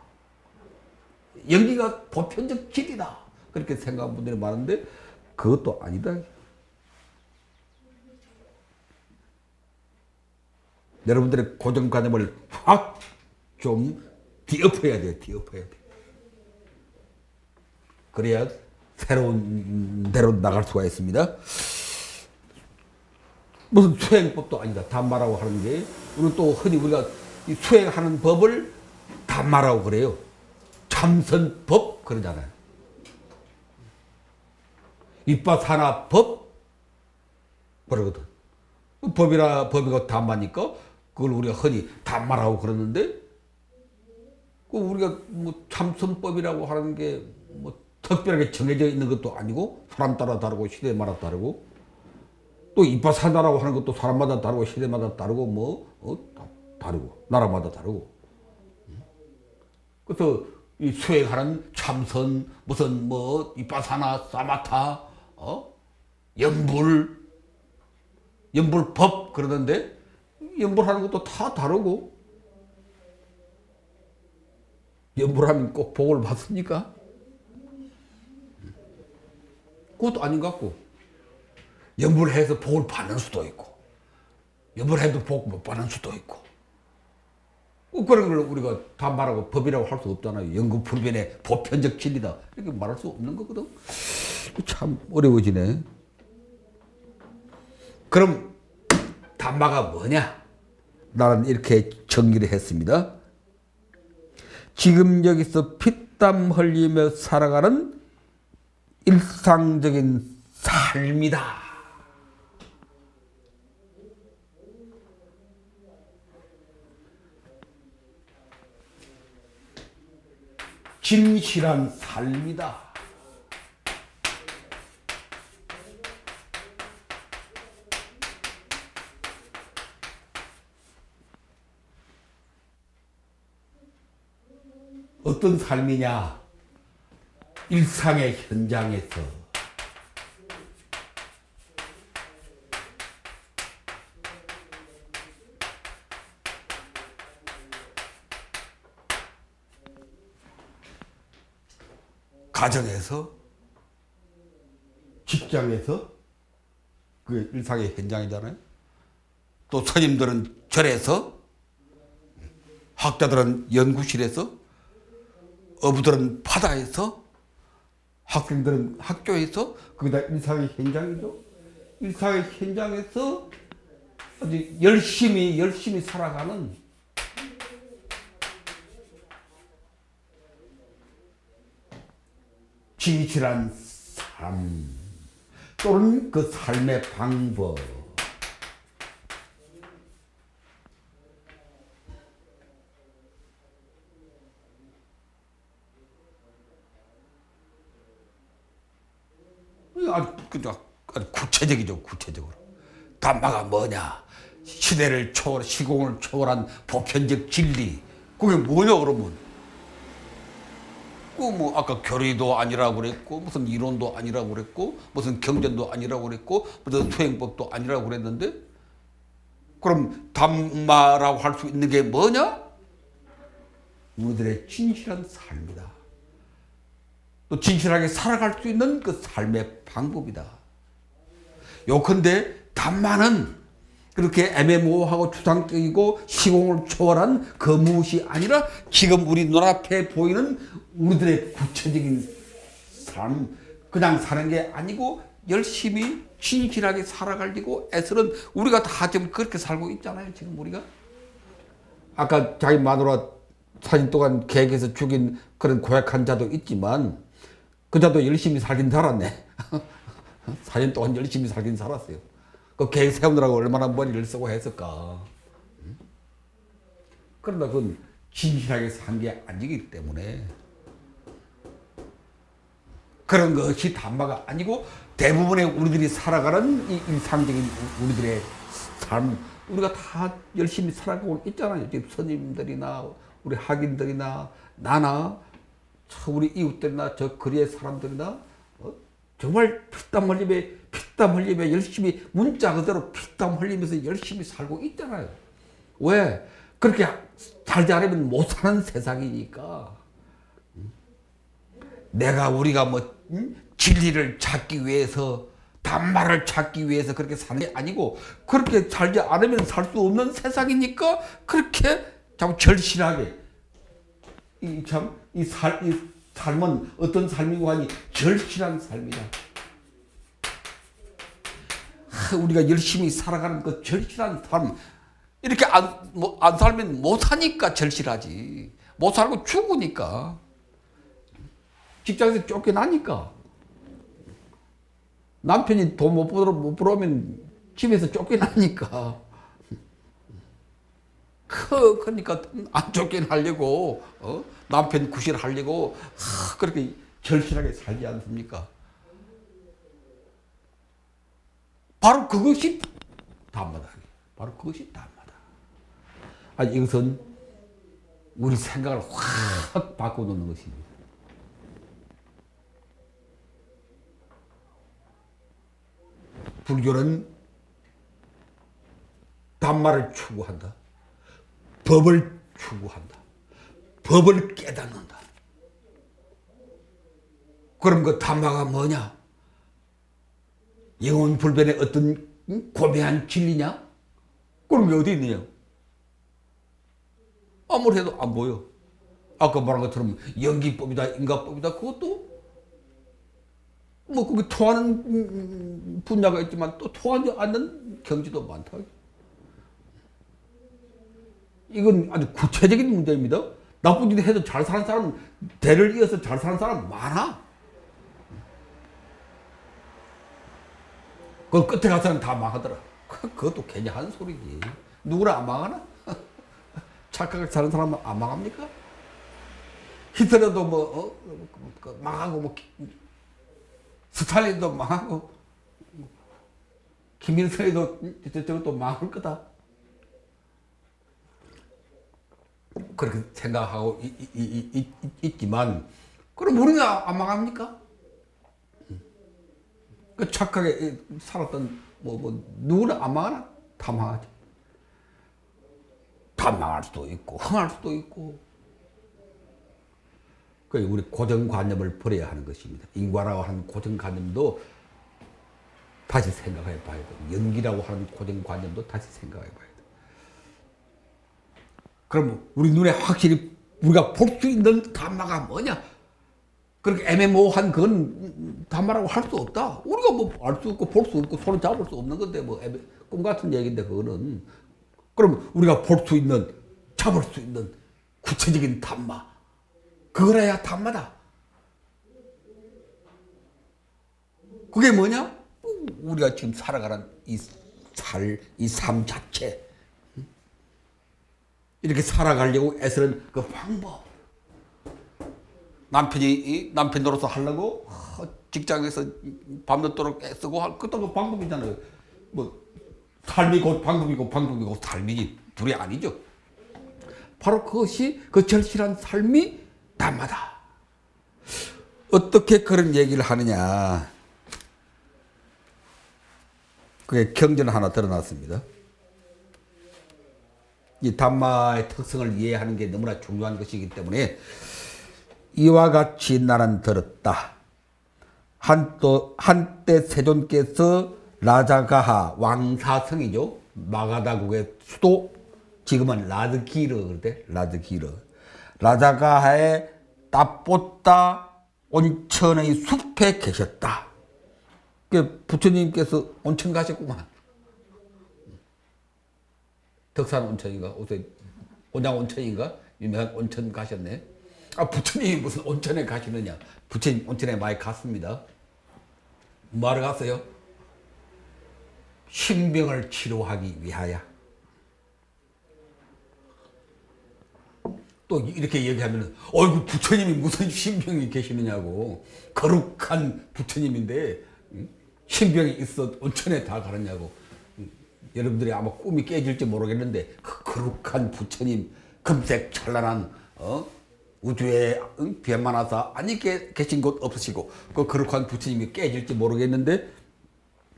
Speaker 1: 연기가 보편적 진리다. 그렇게 생각하는 분들이 많은데, 그것도 아니다. 여러분들의 고정관념을 확 좀 뒤엎어야 돼요. 뒤엎어야 돼. 그래야 새로운 데로 나갈 수가 있습니다. 무슨 수행법도 아니다. 담마라고 하는 게, 우리 또 흔히 우리가 이 수행하는 법을 담마라고 그래요. 참선법 그러잖아요. 이빠사나법 그러거든. 법이고 담마니까 그걸 우리가 흔히 담마라고 그러는데, 그 우리가 뭐 참선법이라고 하는 게 뭐 특별하게 정해져 있는 것도 아니고, 사람 따라 다르고 시대마다 다르고, 또 이빠사나라고 하는 것도 사람마다 다르고 시대마다 다르고 다르고 나라마다 다르고. 그래서 이 수행하는 참선 무슨 뭐 이빠사나 사마타 연불법 그러는데, 연불하는 것도 다 다르고. 연불하면 꼭 복을 받습니까? 그것도 아닌 것 같고, 연불해서 복을 받는 수도 있고, 연불해도 복 못 받는 수도 있고, 그런 걸 우리가 다 말하고 법이라고 할 수 없잖아요. 연구불변의 보편적 진리다 이렇게 말할 수 없는 거거든. 참 어려워지네. 그럼 담마가 뭐냐? 나는 이렇게 정리를 했습니다. 지금 여기서 피땀 흘리며 살아가는 일상적인 삶이다. 진실한 삶이다. 어떤 삶이냐? 일상의 현장에서 가정에서 직장에서 그 일상의 현장이잖아요. 또 스님들은 절에서, 학자들은 연구실에서, 어부들은 바다에서, 학생들은 학교에서, 그게 다 일상의 현장이죠. 일상의 현장에서 아주 열심히 살아가는 진실한 삶 또는 그 삶의 방법. 아주 구체적이죠. 구체적으로. 담마가 뭐냐? 시대를 초월, 시공을 초월한 보편적 진리. 그게 뭐냐 그러면? 그 뭐 아까 교리도 아니라고 그랬고, 무슨 이론도 아니라고 그랬고, 무슨 경전도 아니라고 그랬고, 무슨 수행법도 아니라고 그랬는데, 그럼 담마라고 할 수 있는 게 뭐냐? 우리들의 진실한 삶이다. 또 진실하게 살아갈 수 있는 그 삶의 방법이다. 요컨대 담마는 그렇게 애매모호하고 추상적이고 시공을 초월한 그 무엇이 아니라 지금 우리 눈앞에 보이는 우리들의 구체적인 삶, 그냥 사는 게 아니고 열심히 진실하게 살아가려고 애쓰는, 우리가 다 지금 그렇게 살고 있잖아요. 지금 우리가 아까 자기 마누라 사진 동안 계획해서 죽인 그런 고약한 자도 있지만, 그 자도 열심히 살긴 살았네. 4년 동안 열심히 살긴 살았어요. 그 계획 세우느라고 얼마나 머리를 쓰고 했을까. 그러나 그건 진실하게 산 게 아니기 때문에, 그런 것이 담마가 아니고 대부분의 우리들이 살아가는 이 일상적인 우리들의 삶, 우리가 다 열심히 살아가고 있잖아요. 지금 스님들이나 우리 학인들이나 나나 우리 이웃들이나 저 거리의 사람들이나 정말 피땀 흘리며 열심히 문자 그대로 피땀 흘리면서 열심히 살고 있잖아요. 왜? 그렇게 살지 않으면 못 사는 세상이니까. 우리가 뭐 진리를 찾기 위해서 단말을 찾기 위해서 그렇게 사는 게 아니고 그렇게 살지 않으면 살 수 없는 세상이니까 그렇게 자꾸 절실하게 이 삶은 어떤 삶이고 하니 절실한 삶이다. 우리가 열심히 살아가는 그 절실한 삶 이렇게 안 살면 못 사니까 절실하지. 못 살고 죽으니까. 직장에서 쫓겨나니까. 남편이 돈 못 벌어오면 집에서 쫓겨나니까. 그러니까 안 쫓겨나려고 남편 구실하려고 그렇게 절실하게 살지 않습니까? 바로 그것이 담마다. 바로 그것이 담마다. 아니 이것은 우리 생각을 확 바꿔놓는 것입니다. 불교는 담마를 추구한다. 법을 추구한다. 법을 깨닫는다. 그럼 그 담마가 뭐냐? 영원 불변의 어떤 고매한 진리냐? 그런 게 어디 있느냐? 아무리 해도 안 보여. 아까 말한 것처럼 연기법이다, 인가법이다, 그것도 뭐 그게 통하는 분야가 있지만 또 통하지 않는 경지도 많다. 이건 아주 구체적인 문제입니다. 나쁜 짓 해도 잘 사는 사람, 대를 이어서 잘 사는 사람 많아. 그 끝에 가서는 다 망하더라. 그것도 괜히 한 소리지. 누구나 안 망하나? 착하게 사는 사람은 안 망합니까? 히틀러도 망하고, 스탈린도 망하고, 김일성이도 저것도 망할 거다. 그렇게 생각하고 있지만, 그럼 우리는 안 망합니까? 그 착하게 살았던, 누구나 안 망하나? 다 망하지. 다 망할 수도 있고, 흥할 수도 있고. 그 우리 고정관념을 버려야 하는 것입니다. 인과라고 하는 고정관념도 다시 생각해 봐야 돼. 연기라고 하는 고정관념도 다시 생각해 봐야 돼. 그럼 우리 눈에 확실히 우리가 볼 수 있는 담마가 뭐냐? 그렇게 애매모호한 그건 담마라고 할 수 없다. 우리가 뭐 알 수 없고 볼 수 없고 손을 잡을 수 없는 건데 꿈 같은 얘기인데 그거는. 그럼 우리가 볼 수 있는, 잡을 수 있는 구체적인 담마. 그거라야 담마다. 그게 뭐냐? 우리가 지금 살아가는 이 삶 자체. 이렇게 살아가려고 애쓰는 그 방법. 남편 노릇을 하려고 직장에서 밤늦도록 애쓰고 그것도 그 방법이잖아요. 삶이 곧 방법이고 방법이 곧 삶이지 둘이 아니죠. 바로 그것이 그 절실한 삶이 담마다. 어떻게 그런 얘기를 하느냐. 그게 경전 하나 드러났습니다. 이 담마의 특성을 이해하는 게 너무나 중요한 것이기 때문에 이와 같이 나는 들었다. 한때 세존께서 라자가하 왕사성이죠. 마가다국의 수도, 지금은 라드기르 그러대. 라드기르. 라자가하의 따뽀따 온천의 숲에 계셨다. 부처님께서 온천 가셨구만. 덕산 온천인가? 온양 온천인가? 유명한 온천 가셨네. 부처님이 무슨 온천에 가시느냐? 부처님 온천에 많이 갔습니다. 뭐하러 갔어요? 신병을 치료하기 위하여. 또 이렇게 얘기하면 어이구 부처님이 무슨 신병이 계시느냐고. 거룩한 부처님인데 신병이 있어 온천에 다 가느냐고. 여러분들이 아마 꿈이 깨질지 모르겠는데 그 거룩한 부처님 금색 찬란한 우주에 비만 와서 아니 계신 곳 없으시고 그 거룩한 부처님이 깨질지 모르겠는데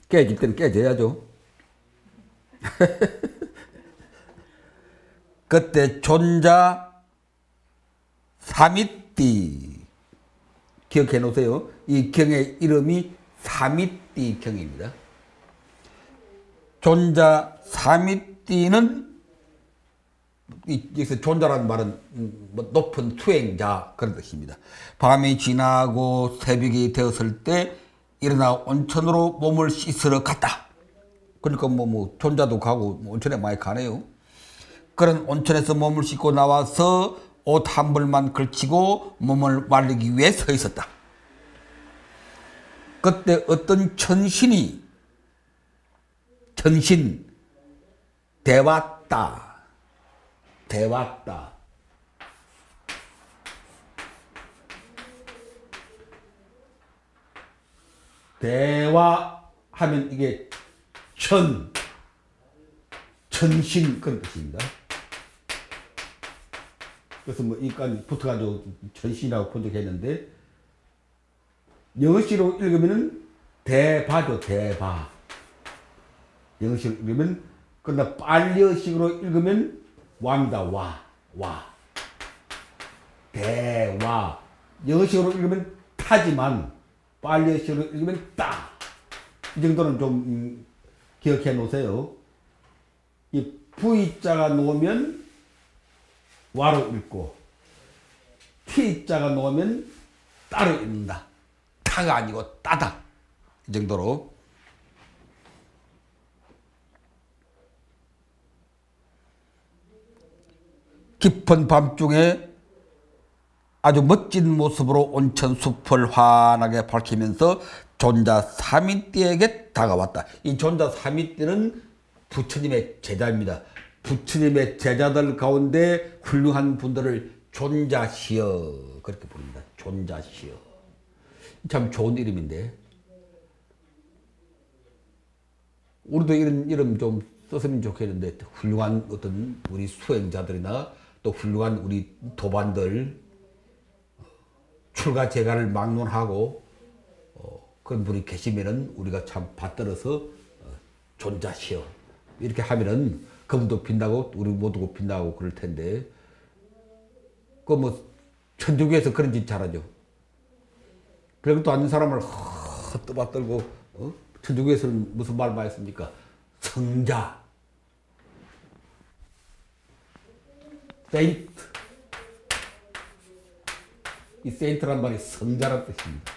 Speaker 1: 깨질 때는 깨져야죠. 그때 존자 사미띠 기억해 놓으세요. 이 경의 이름이 사미띠 경입니다. 존자 사미띠는 여기서 존자라는 말은 높은 수행자 그런 뜻입니다. 밤이 지나고 새벽이 되었을 때 일어나 온천으로 몸을 씻으러 갔다. 그러니까 뭐 존자도 가고 온천에 많이 가네요. 그런 온천에서 몸을 씻고 나와서 옷 한 벌만 걸치고 몸을 말리기 위해 서 있었다. 그때 어떤 전신 대왔다. 대화하면 이게 전신 그런 뜻입니다. 그래서 뭐 이까지 붙어가지고 전신이라고 번역했는데 영어시로 읽으면은 대바죠. 대바. 영어시로 읽으면 그러나 빨리어식으로 읽으면 와입니다. 와. 대와. 영어식으로 읽으면 타지만 빨리어식으로 읽으면 따. 이 정도는 좀 기억해 놓으세요. 이 V자가 놓으면 와로 읽고 T자가 놓으면 따로 읽는다. 타가 아니고 따다. 이 정도로. 깊은 밤중에 아주 멋진 모습으로 온천 숲을 환하게 밝히면서 존자 사미띠에게 다가왔다. 이 존자 사미띠는 부처님의 제자입니다. 부처님의 제자들 가운데 훌륭한 분들을 존자시여 그렇게 부릅니다. 존자시여. 참 좋은 이름인데 우리도 이런 이름 좀 썼으면 좋겠는데 훌륭한 어떤 우리 수행자들이나 또 훌륭한 우리 도반들 출가 재가를 막론하고 그런 분이 계시면은 우리가 참 받들어서 존자시여 이렇게 하면은 그분도 빛나고 우리 모두가 빛나고 그럴 텐데 그 뭐 천주교에서 그런 짓 잘하죠. 그래도 앉는 사람을 떠받들고 천주교에서는 무슨 말 많이 씁니까? 성자, 세인트. 이 세인트란 말이 성자란 뜻입니다.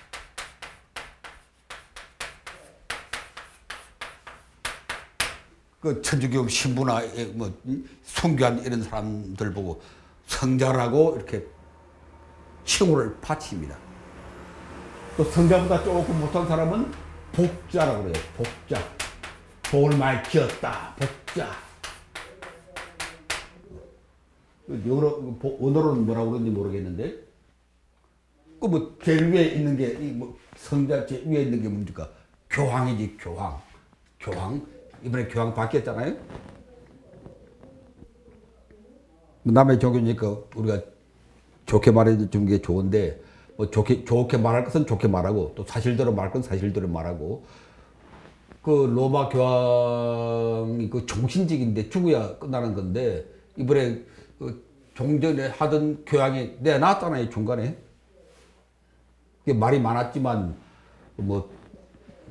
Speaker 1: 그 천주교 신부나 뭐 순교한 이런 사람들 보고 성자라고 이렇게 칭호를 바칩니다. 또 성자보다 조금 못한 사람은 복자라고 그래요. 복자. 복을 많이 지었다. 복자. 영어로, 언어로는 뭐라고 그러는지 모르겠는데, 그 뭐, 제일 위에 있는 게, 뭐, 성자 제일 위에 있는 게 뭡니까? 교황이지, 교황. 교황. 이번에 교황 바뀌었잖아요? 남의 종교니까 우리가 좋게 말해주는 게 좋은데, 뭐 좋게 말할 것은 좋게 말하고, 또 사실대로 말할 건 사실대로 말하고, 그 로마 교황이 그 종신직인데 죽어야 끝나는 건데, 이번에 그 종전에 하던 교황이 내놨잖아요, 중간에. 그게 말이 많았지만, 뭐,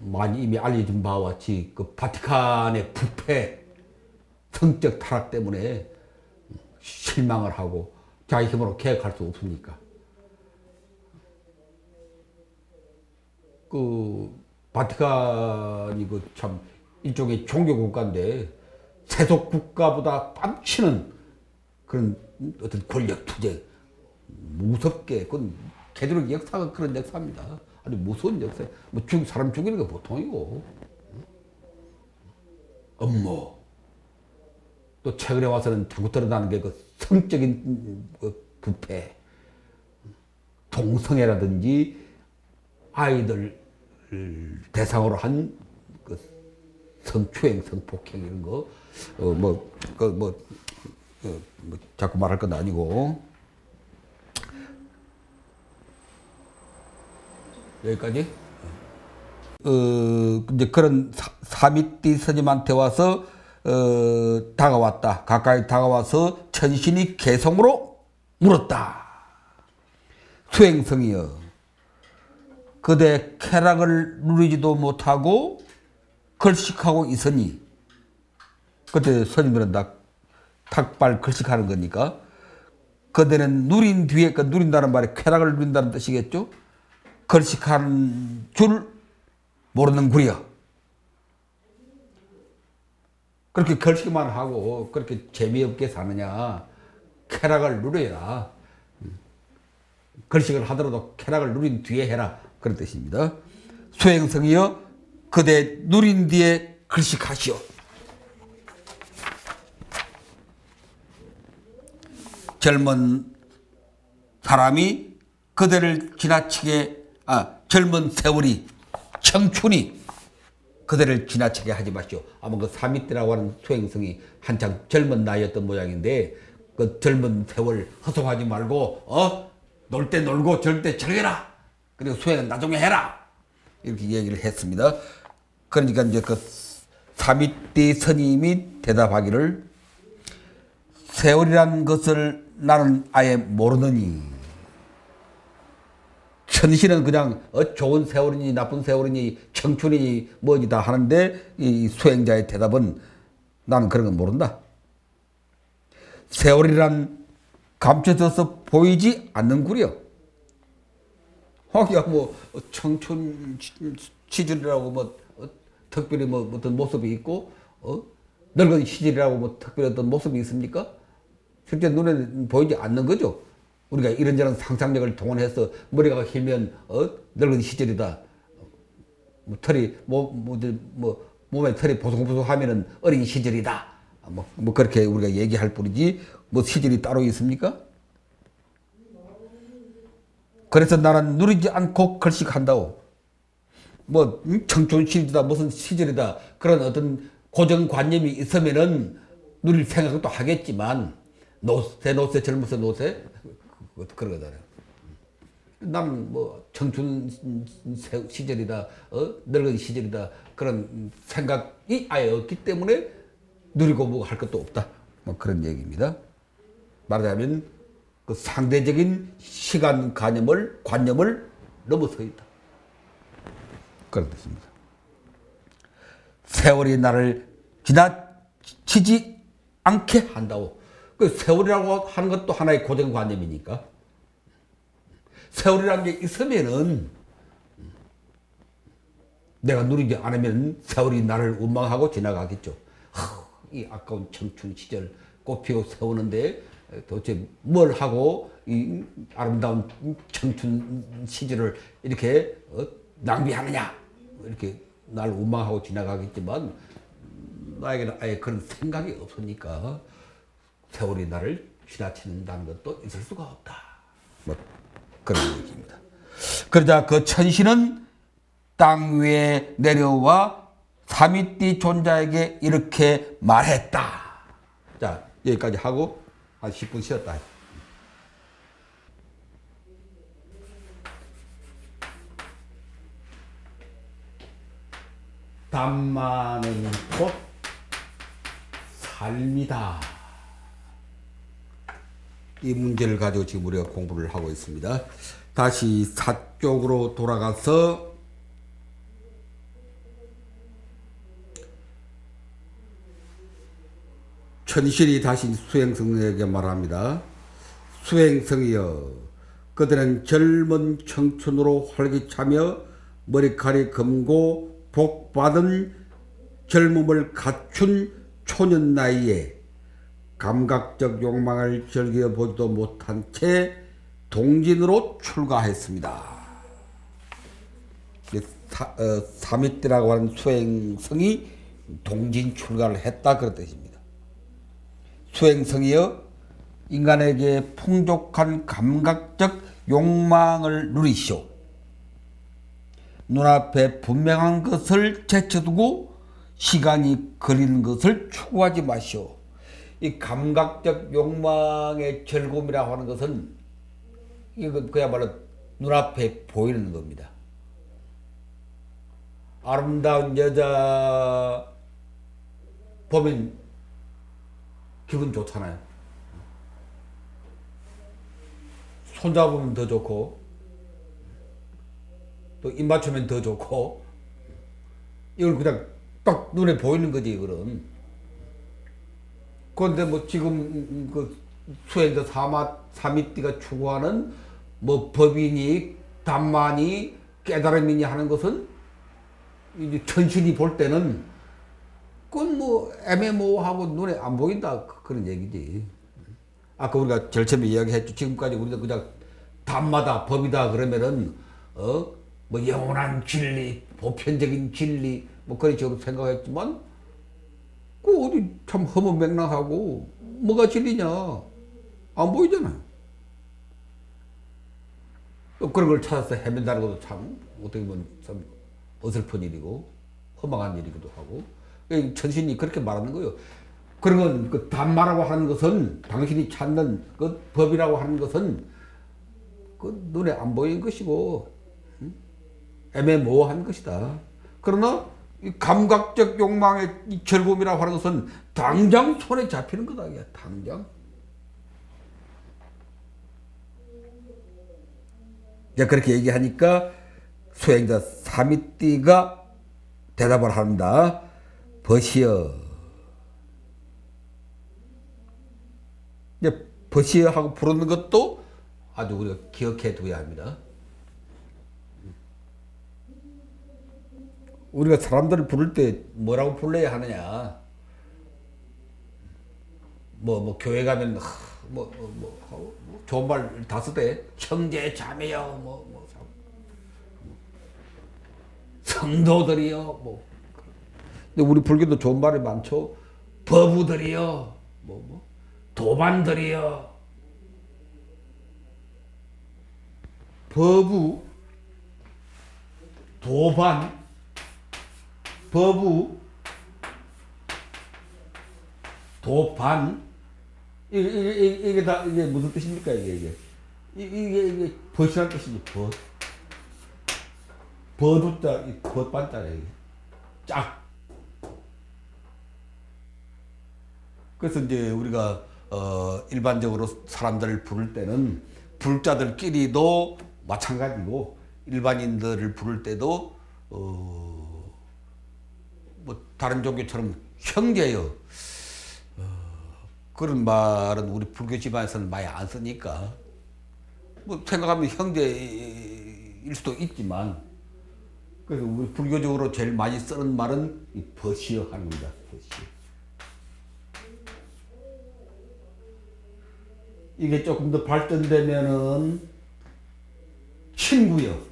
Speaker 1: 많이 이미 알려진 바와 같이 그 바티칸의 부패, 성적 타락 때문에 실망을 하고 자기 힘으로 개혁할 수 없으니까. 그 바티칸이 그 참 일종의 종교 국가인데 세속 국가보다 뺨치는 그런 어떤 권력 투쟁 무섭게 그건 걔들의 역사가 그런 역사입니다. 아주 무서운 역사. 뭐 사람 죽이는 게 보통이고 업무 또 최근에 와서는 자꾸 드러나는 게 그 성적인 그 부패, 동성애라든지 아이들 대상으로 한 그 성추행, 성폭행 이런 거, 자꾸 말할 건 아니고. 여기까지. 이제 그런 사미띠 스님한테 와서, 다가왔다. 가까이 다가와서 천신이 개성으로 물었다. 수행성이여, 그대 쾌락을 누리지도 못하고 걸식하고 있으니, 그때 스님들은 다 탁발 걸식하는 거니까, 그대는 누린 뒤에, 그 누린다는 말이 쾌락을 누린다는 뜻이겠죠? 걸식하는 줄 모르는구려. 그렇게 걸식만 하고 그렇게 재미없게 사느냐. 쾌락을 누려라. 걸식을 하더라도 쾌락을 누린 뒤에 해라. 그런 뜻입니다. 수행성이여, 그대 누린 뒤에 걸식하시오. 젊은 사람이 그대를 지나치게, 젊은 세월이, 청춘이 그대를 지나치게 하지 마시오. 아마 그 사미띠라고 하는 수행성이 한창 젊은 나이였던 모양인데, 그 젊은 세월 허송하지 말고, 놀 때 놀고 즐길 때 즐겨라. 그리고 수행은 나중에 해라. 이렇게 얘기를 했습니다. 그러니까 이제 그 사미띠 스님이 대답하기를, 세월이란 것을 나는 아예 모르느니, 천신은 그냥 좋은 세월이니 나쁜 세월이니 청춘이니 뭐니 다 하는데, 이 수행자의 대답은 나는 그런 건 모른다. 세월이란 감춰져서 보이지 않는구려. 뭐 청춘 시절이라고 뭐 특별히 뭐 어떤 모습이 있고, 늙은 시절이라고 뭐 특별히 어떤 모습이 있습니까? 실제 눈에 보이지 않는 거죠. 우리가 이런저런 상상력을 동원해서 머리가 길면 늙은 시절이다. 털이 몸에 털이 보송보송하면은 어린 시절이다. 뭐 그렇게 우리가 얘기할 뿐이지 뭐 시절이 따로 있습니까? 그래서 나는 누리지 않고 걸식한다고. 뭐 청춘 시절이다 무슨 시절이다 그런 어떤 고정관념이 있으면은 누릴 생각도 하겠지만, 노세 젊어서 노세 그런 거잖아요. 나는 뭐 청춘 시절이다, 늙은 시절이다 그런 생각이 아예 없기 때문에 누리고 뭐 할 것도 없다. 뭐 그런 얘기입니다. 말하자면 그 상대적인 시간 관념을 넘어서 있다. 그런 뜻입니다. 세월이 나를 지나치지 않게 한다고. 그 세월이라고 하는 것도 하나의 고정관념이니까. 세월이라는 게 있으면은 내가 누리지 않으면 세월이 나를 원망하고 지나가겠죠. 이 아까운 청춘 시절 꽃피고 세우는데 도대체 뭘 하고 이 아름다운 청춘 시절을 이렇게 낭비하느냐. 이렇게 날 원망하고 지나가겠지만, 나에게는 아예 그런 생각이 없으니까 세월이 나를 지나친다는 것도 있을 수가 없다. 뭐 그런 얘기입니다. 그러자 그 천신은 땅 위에 내려와 사미띠 존자에게 이렇게 말했다. 자, 여기까지 하고 한 10분 쉬었다. 담마는 곧 삶이다. 이 문제를 가지고 지금 우리가 공부를 하고 있습니다. 다시 사쪽으로 돌아가서 천신이 다시 수행성에게 말합니다. 수행성이여, 그들은 젊은 청춘으로 활기차며 머리칼이 검고 복받은 젊음을 갖춘 초년 나이에 감각적 욕망을 즐겨보지도 못한 채 동진으로 출가했습니다. 사미띠라고 하는 수행성이 동진 출가를 했다 그런 뜻입니다. 수행성이여, 인간에게 풍족한 감각적 욕망을 누리시오. 눈앞에 분명한 것을 제쳐두고 시간이 걸리는 것을 추구하지 마시오. 이 감각적 욕망의 즐거움이라고 하는 것은 이건 그야말로 눈앞에 보이는 겁니다. 아름다운 여자 보면 기분 좋잖아요. 손잡으면 더 좋고 또 입 맞추면 더 좋고 이걸 그냥 딱 눈에 보이는 거지 이거는. 그런데 뭐 지금 그 수행자 사미띠가 추구하는 뭐 법이니 담마니 깨달음이니 하는 것은 이제 천신이 볼 때는 그건 뭐 애매모호하고 눈에 안 보인다 그런 얘기지. 아까 우리가 제일 처음에 이야기했죠. 지금까지 우리가 그냥 담마다 법이다 그러면은 뭐 영원한 진리, 보편적인 진리 뭐 그런 식으로 생각했지만 그 어디 참 허무맹랑하고 뭐가 진리냐 안 보이잖아요. 또 그런 걸 찾아서 헤맨다는 것도 참 어떻게 보면 참 어설픈 일이고 허망한 일이기도 하고 천신이 그렇게 말하는 거예요. 그런 건 그 담마라고 하는 것은 당신이 찾는 그 법이라고 하는 것은 그 눈에 안 보이는 것이고 애매모호한 것이다. 그러나 이 감각적 욕망의 이 즐거움이라고 하는 것은 당장 손에 잡히는 거다. 당장. 그렇게 얘기하니까 수행자 사미띠가 대답을 합니다. 벗이여. 이제 벗이여 하고 부르는 것도 아주 우리가 기억해 둬야 합니다. 우리가 사람들을 부를 때 뭐라고 불러야 하느냐. 뭐 교회 가면 좋은 말 다 쓰대. 형제 자매여 성도들이여 근데 우리 불교도 좋은 말이 많죠. 법우들이여 도반들이여. 법우 도반 법우 도반 이게 다 이게 무슨 뜻입니까? 이게 벗이라는 뜻이지. 벗 벗우자 벗반자래 이게 짝. 그래서 이제 우리가 일반적으로 사람들을 부를 때는 불자들끼리도 마찬가지고 일반인들을 부를 때도 뭐 다른 종교처럼 형제여 그런 말은 우리 불교 집안에서는 많이 안 쓰니까 뭐 생각하면 형제일 수도 있지만 그래서 우리 불교적으로 제일 많이 쓰는 말은 이 벗이여 하는 겁니다. 벗이여. 이게 조금 더 발전되면은 친구여.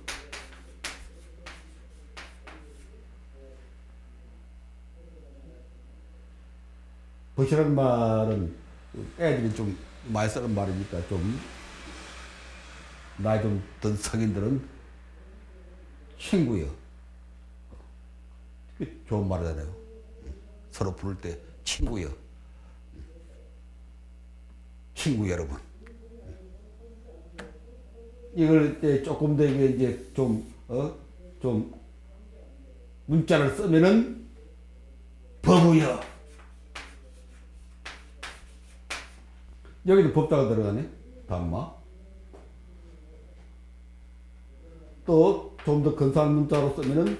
Speaker 1: 벗이라는 말은 애들이 좀 많이 쓰는 말이니까 좀 나이 좀 든 성인들은 친구여. 좋은 말이잖아요. 서로 부를 때 친구여. 친구 여러분. 이걸 이제 조금 더 이제 좀 문자를 쓰면은 법우여. 여기도 법자가 들어가네. 담마. 또 좀 더 근사한 문자로 쓰면은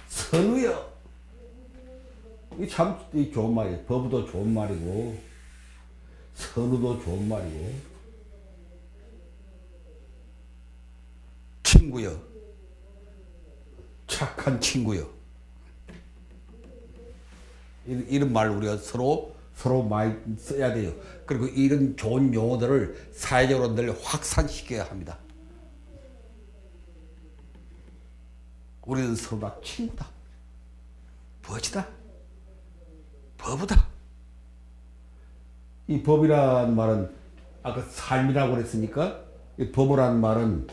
Speaker 1: 선우여. 이 참 좋은 말이에요. 법도 좋은 말이고 선우도 좋은 말이고 친구여. 착한 친구여. 이런 말 우리가 서로 많이 써야 돼요. 그리고 이런 좋은 용어들을 사회적으로 늘 확산시켜야 합니다. 우리는 서로 다 친구다. 벗이다. 법이다. 이 법이라는 말은 아까 삶이라고 그랬으니까 이 법이라는 말은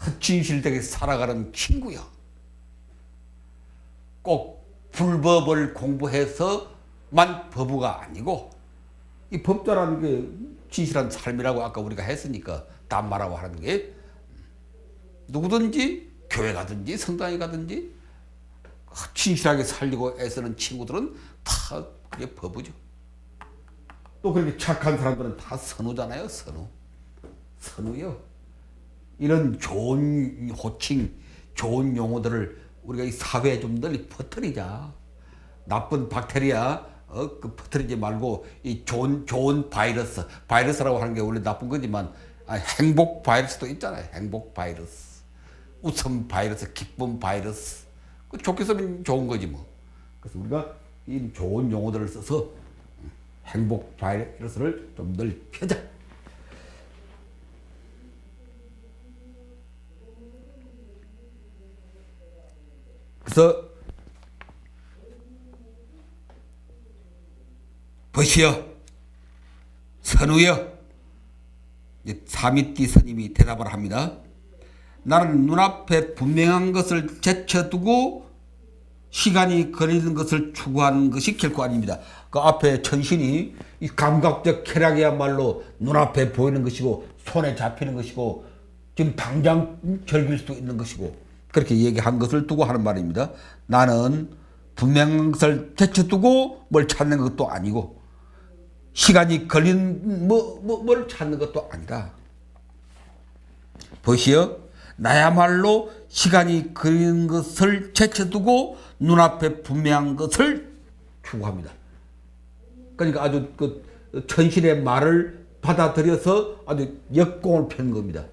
Speaker 1: 헛진실되게 살아가는 친구야. 꼭 불법을 공부해서만 법우가 아니고 이 법자라는 게 진실한 삶이라고 아까 우리가 했으니까 딴 말하고 하는 게 누구든지 교회 가든지 성당에 가든지 진실하게 살려고 애쓰는 친구들은 다 그게 법우죠. 또 그렇게 착한 사람들은 다 선우잖아요. 선우요. 이런 좋은 호칭, 좋은 용어들을 우리가 이 사회에 좀 널리 퍼뜨리자. 나쁜 박테리아 그 퍼뜨리지 말고 이 좋은 바이러스라고 하는 게 원래 나쁜 거지만 행복 바이러스도 있잖아요. 행복 바이러스, 웃음 바이러스, 기쁨 바이러스. 그 좋게 쓰면 좋은 거지 뭐. 그래서 우리가 이 좋은 용어들을 써서 행복 바이러스를 좀 널리 펴자. 그래서 보시오, 선우여. 사미띠 스님이 대답을 합니다. 나는 눈앞에 분명한 것을 제쳐두고 시간이 걸리는 것을 추구하는 것이 결코 아닙니다. 그 앞에 천신이 이 감각적 쾌락이야말로 눈앞에 보이는 것이고 손에 잡히는 것이고 지금 당장 즐길 수도 있는 것이고 그렇게 얘기한 것을 두고 하는 말입니다. 나는 분명한 것을 제쳐두고 뭘 찾는 것도 아니고 시간이 걸린 뭘 찾는 것도 아니다. 보시오, 나야말로 시간이 걸리는 것을 제쳐두고 눈앞에 분명한 것을 추구합니다. 그러니까 아주 그 천신의 말을 받아들여서 아주 역공을 펴는 겁니다.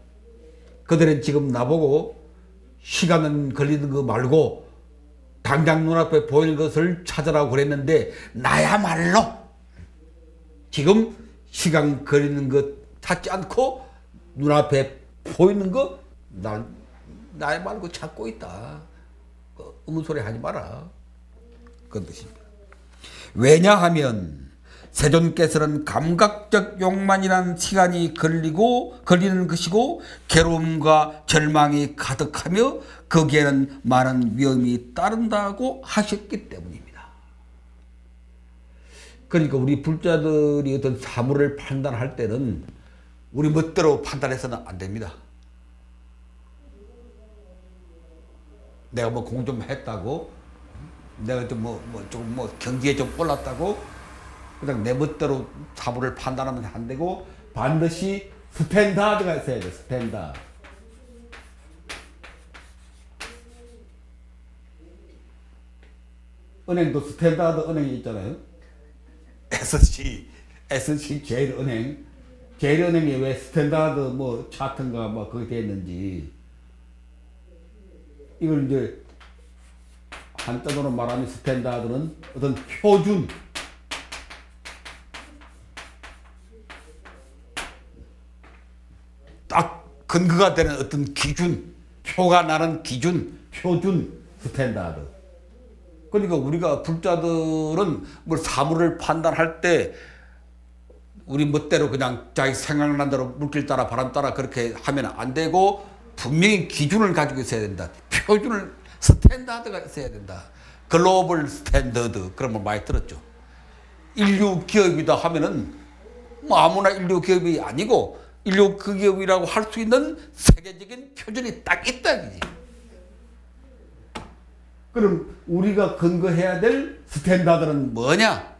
Speaker 1: 그들은 지금 나보고 시간은 걸리는 거 말고 당장 눈앞에 보이는 것을 찾으라고 그랬는데 나야말로 지금 시간 걸리는 것 찾지 않고 눈앞에 보이는 거 나야 말고 찾고 있다. 의문소리 하지 마라. 그런 뜻입니다. 왜냐하면 세존께서는 감각적 욕망이란 시간이 걸리는 것이고 괴로움과 절망이 가득하며 거기에는 많은 위험이 따른다고 하셨기 때문입니다. 그러니까 우리 불자들이 어떤 사물을 판단할 때는 우리 멋대로 판단해서는 안 됩니다. 내가 뭐 공 좀 했다고, 내가 좀 조금 경기에 좀 올랐다고, 그냥 내 멋대로 사물을 판단하면 안 되고, 반드시 스탠다드가 있어야 돼, 스탠다드. 은행도 스탠다드 은행이 있잖아요. SC 제일은행. 제일은행이 왜 스탠다드 차트인가 그게 돼 있는지. 이걸 이제 한자어로 말하면 스탠다드는 어떤 표준, 딱 근거가 되는 어떤 기준, 표가 나는 기준, 표준 스탠다드. 그러니까 우리가 불자들은 뭐 사물을 판단할 때 우리 멋대로 그냥 자기 생각난 대로 물길 따라 바람 따라 그렇게 하면 안 되고 분명히 기준을 가지고 있어야 된다. 표준을, 스탠다드가 있어야 된다. 글로벌 스탠더드, 그런 거 많이 들었죠. 인류 기업이다 하면은 아무나 인류 기업이 아니고 인류 그 기업이라고 할 수 있는 세계적인 표준이 딱 있다. 그럼 우리가 근거해야 될 스탠다드는 뭐냐?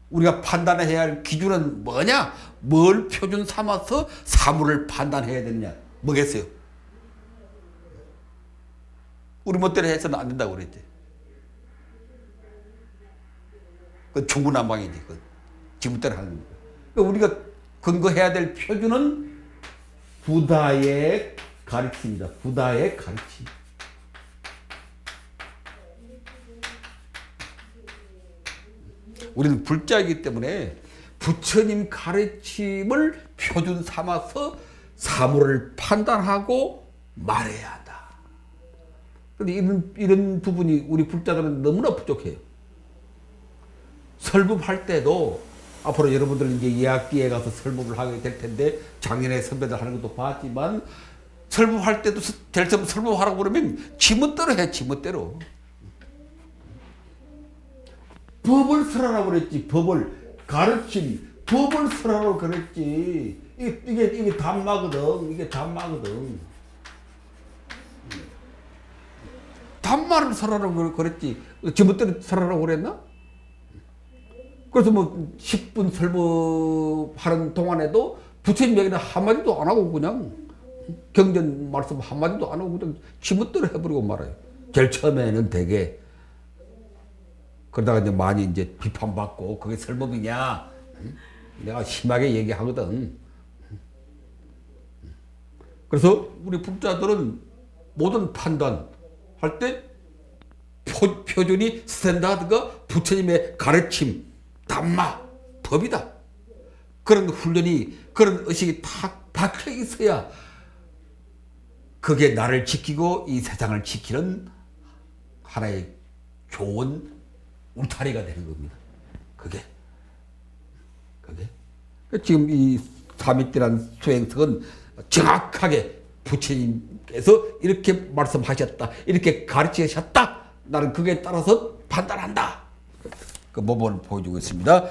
Speaker 1: 우리가 판단해야 할 기준은 뭐냐? 뭘 표준 삼아서 사물을 판단해야 되느냐? 뭐겠어요? 우리 멋대로 해서는 안 된다고 그랬지. 그 중구난방이지. 그 지금대로 하는 거. 그러니까 우리가 근거해야 될 표준은 부다의 가르침이다. 부다의 가르침. 우리는 불자이기 때문에 부처님 가르침을 표준 삼아서 사물을 판단하고 말해야 한다. 그런데 이런 부분이 우리 불자들은 너무나 부족해요. 설법할 때도 앞으로 여러분들 이제 예학기에 가서 설법을 하게 될 텐데 작년에 선배들 하는 것도 봤지만 설법할 때도 설법하라고 그러면 지멋대로 해, 지멋대로. 법을 설하라고 그랬지. 법을 가르침, 법을 설하라고 그랬지. 이게 담마거든. 이게 담마거든. 담마를 설하라고 그랬지. 지멋대로 설하라고 그랬나? 그래서 뭐 10분 설법하는 동안에도 부처님 얘기는 한마디도 안 하고 그냥 경전 말씀 한마디도 안 하고 그냥 지멋대로 해버리고 말아요. 제일 처음에는 되게 그러다가 이제 많이 이제 비판받고 그게 설법이냐 내가 심하게 얘기하거든. 그래서 우리 불자들은 모든 판단 할 때 표준이 스탠다드가 부처님의 가르침, 담마, 법이다. 그런 훈련이 그런 의식이 탁 박혀 있어야 그게 나를 지키고 이 세상을 지키는 하나의 좋은 울타리가 되는 겁니다. 그게 지금 이 사미띠란 수행석은 정확하게 부처님께서 이렇게 말씀하셨다, 이렇게 가르치셨다, 나는 그게 따라서 판단한다. 그 모범을 보여주고 있습니다.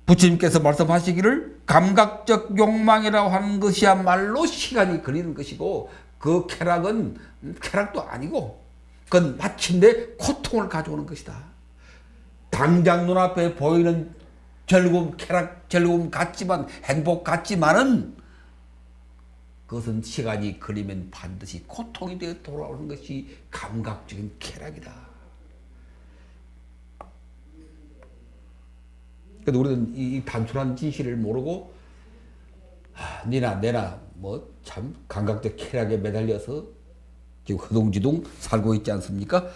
Speaker 1: 부처님께서 말씀하시기를 감각적 욕망이라고 하는 것이야말로 시간이 걸리는 것이고 그 쾌락은 쾌락도 아니고 그건 마침내 고통을 가져오는 것이다. 당장 눈앞에 보이는 즐거움, 쾌락, 즐거움 같지만 행복 같지만은 그것은 시간이 걸리면 반드시 고통이 되어 돌아오는 것이 감각적인 쾌락이다. 그래도 우리는 이 단순한 진실을 모르고 니나 내나 뭐 참 감각적 쾌락에 매달려서 지금 허둥지둥 살고 있지 않습니까?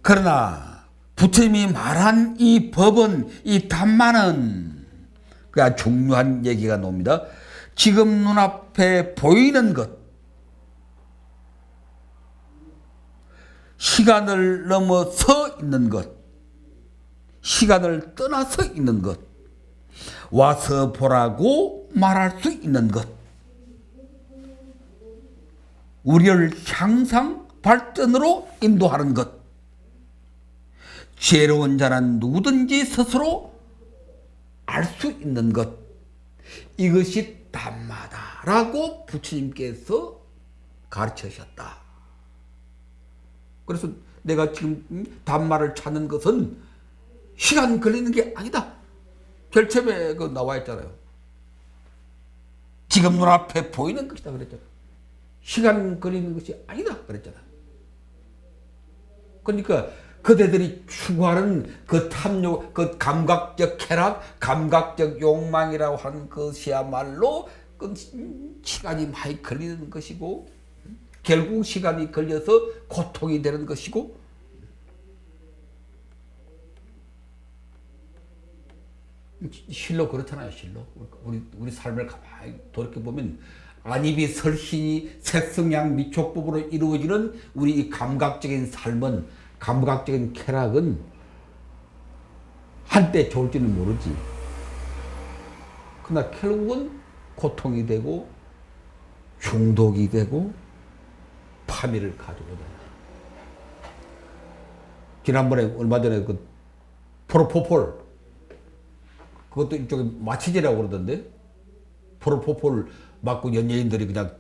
Speaker 1: 그러나 부처님이 말한 이 법은, 이 담마는 그 중요한 얘기가 나옵니다. 지금 눈앞에 보이는 것, 시간을 넘어서 있는 것, 시간을 떠나서 있는 것, 와서 보라고 말할 수 있는 것, 우리를 향상 발전으로 인도하는 것, 지혜로운 자는 누구든지 스스로 알 수 있는 것, 이것이 담마다라고 부처님께서 가르치셨다. 그래서 내가 지금 담마를 찾는 것은 시간 걸리는 게 아니다. 제일 처음에 그 나와 있잖아요. 지금 눈앞에 보이는 것이다 그랬잖아요. 시간 걸리는 것이 아니다 그랬잖아요. 그러니까 그대들이 추구하는 그 탐욕, 그 감각적 쾌락, 감각적 욕망이라고 하는 것이야말로 그 시간이 많이 걸리는 것이고 결국 시간이 걸려서 고통이 되는 것이고 실로 그렇잖아요. 실로 우리 삶을 가만히 돌이켜보면 안입이 설신이 색성양 미촉법으로 이루어지는 우리 이 감각적인 삶은, 감각적인 쾌락은 한때 좋을지는 모르지. 그러나 결국은 고통이 되고 중독이 되고 파멸을 가져오다. 지난번에 얼마 전에 그 프로포폴, 그것도 이쪽에 마취제라고 그러던데, 프로포폴 맞고 연예인들이 그냥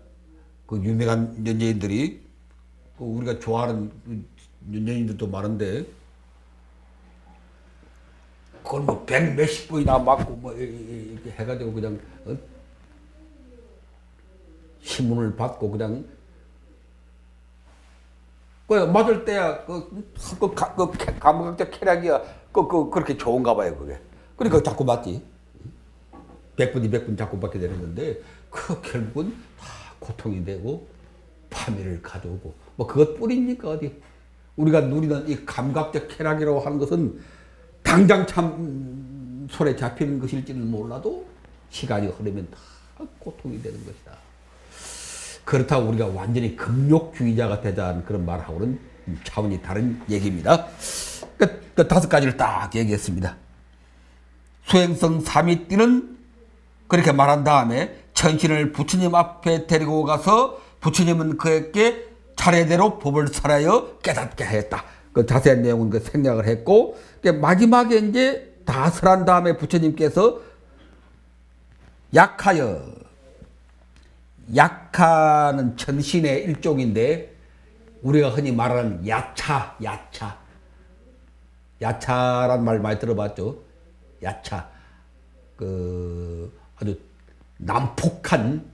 Speaker 1: 그 유명한 연예인들이 그 우리가 좋아하는 연예인들도 많은데 그걸 뭐 100 몇십 번이나 맞고 뭐 이렇게 해가지고 그냥 신문을 받고 그냥 그 맞을 때야 그 감각적 쾌락이야 그렇게 좋은가 봐요 그게. 그러니까 자꾸 맞지. 100분 200분 자꾸 받게 되는 건데 그 결국은 다 고통이 되고 파멸을 가져오고 뭐 그것뿐입니까 어디. 우리가 누리는 이 감각적 쾌락이라고 하는 것은 당장 참 손에 잡히는 것일지는 몰라도 시간이 흐르면 다 고통이 되는 것이다. 그렇다고 우리가 완전히 금욕주의자가 되자는 그런 말하고는 차원이 다른 얘기입니다. 그 5가지를 딱 얘기했습니다. 수행성 사미띠는 그렇게 말한 다음에 천신을 부처님 앞에 데리고 가서 부처님은 그에게 차례대로 법을 설하여 깨닫게 하였다. 그 자세한 내용은 그 생략을 했고, 마지막에 이제 다 설한 다음에 부처님께서 약하여, 약하는 천신의 일종인데 우리가 흔히 말하는 야차, 야차란 말 많이 들어봤죠. 야차, 그 아주 난폭한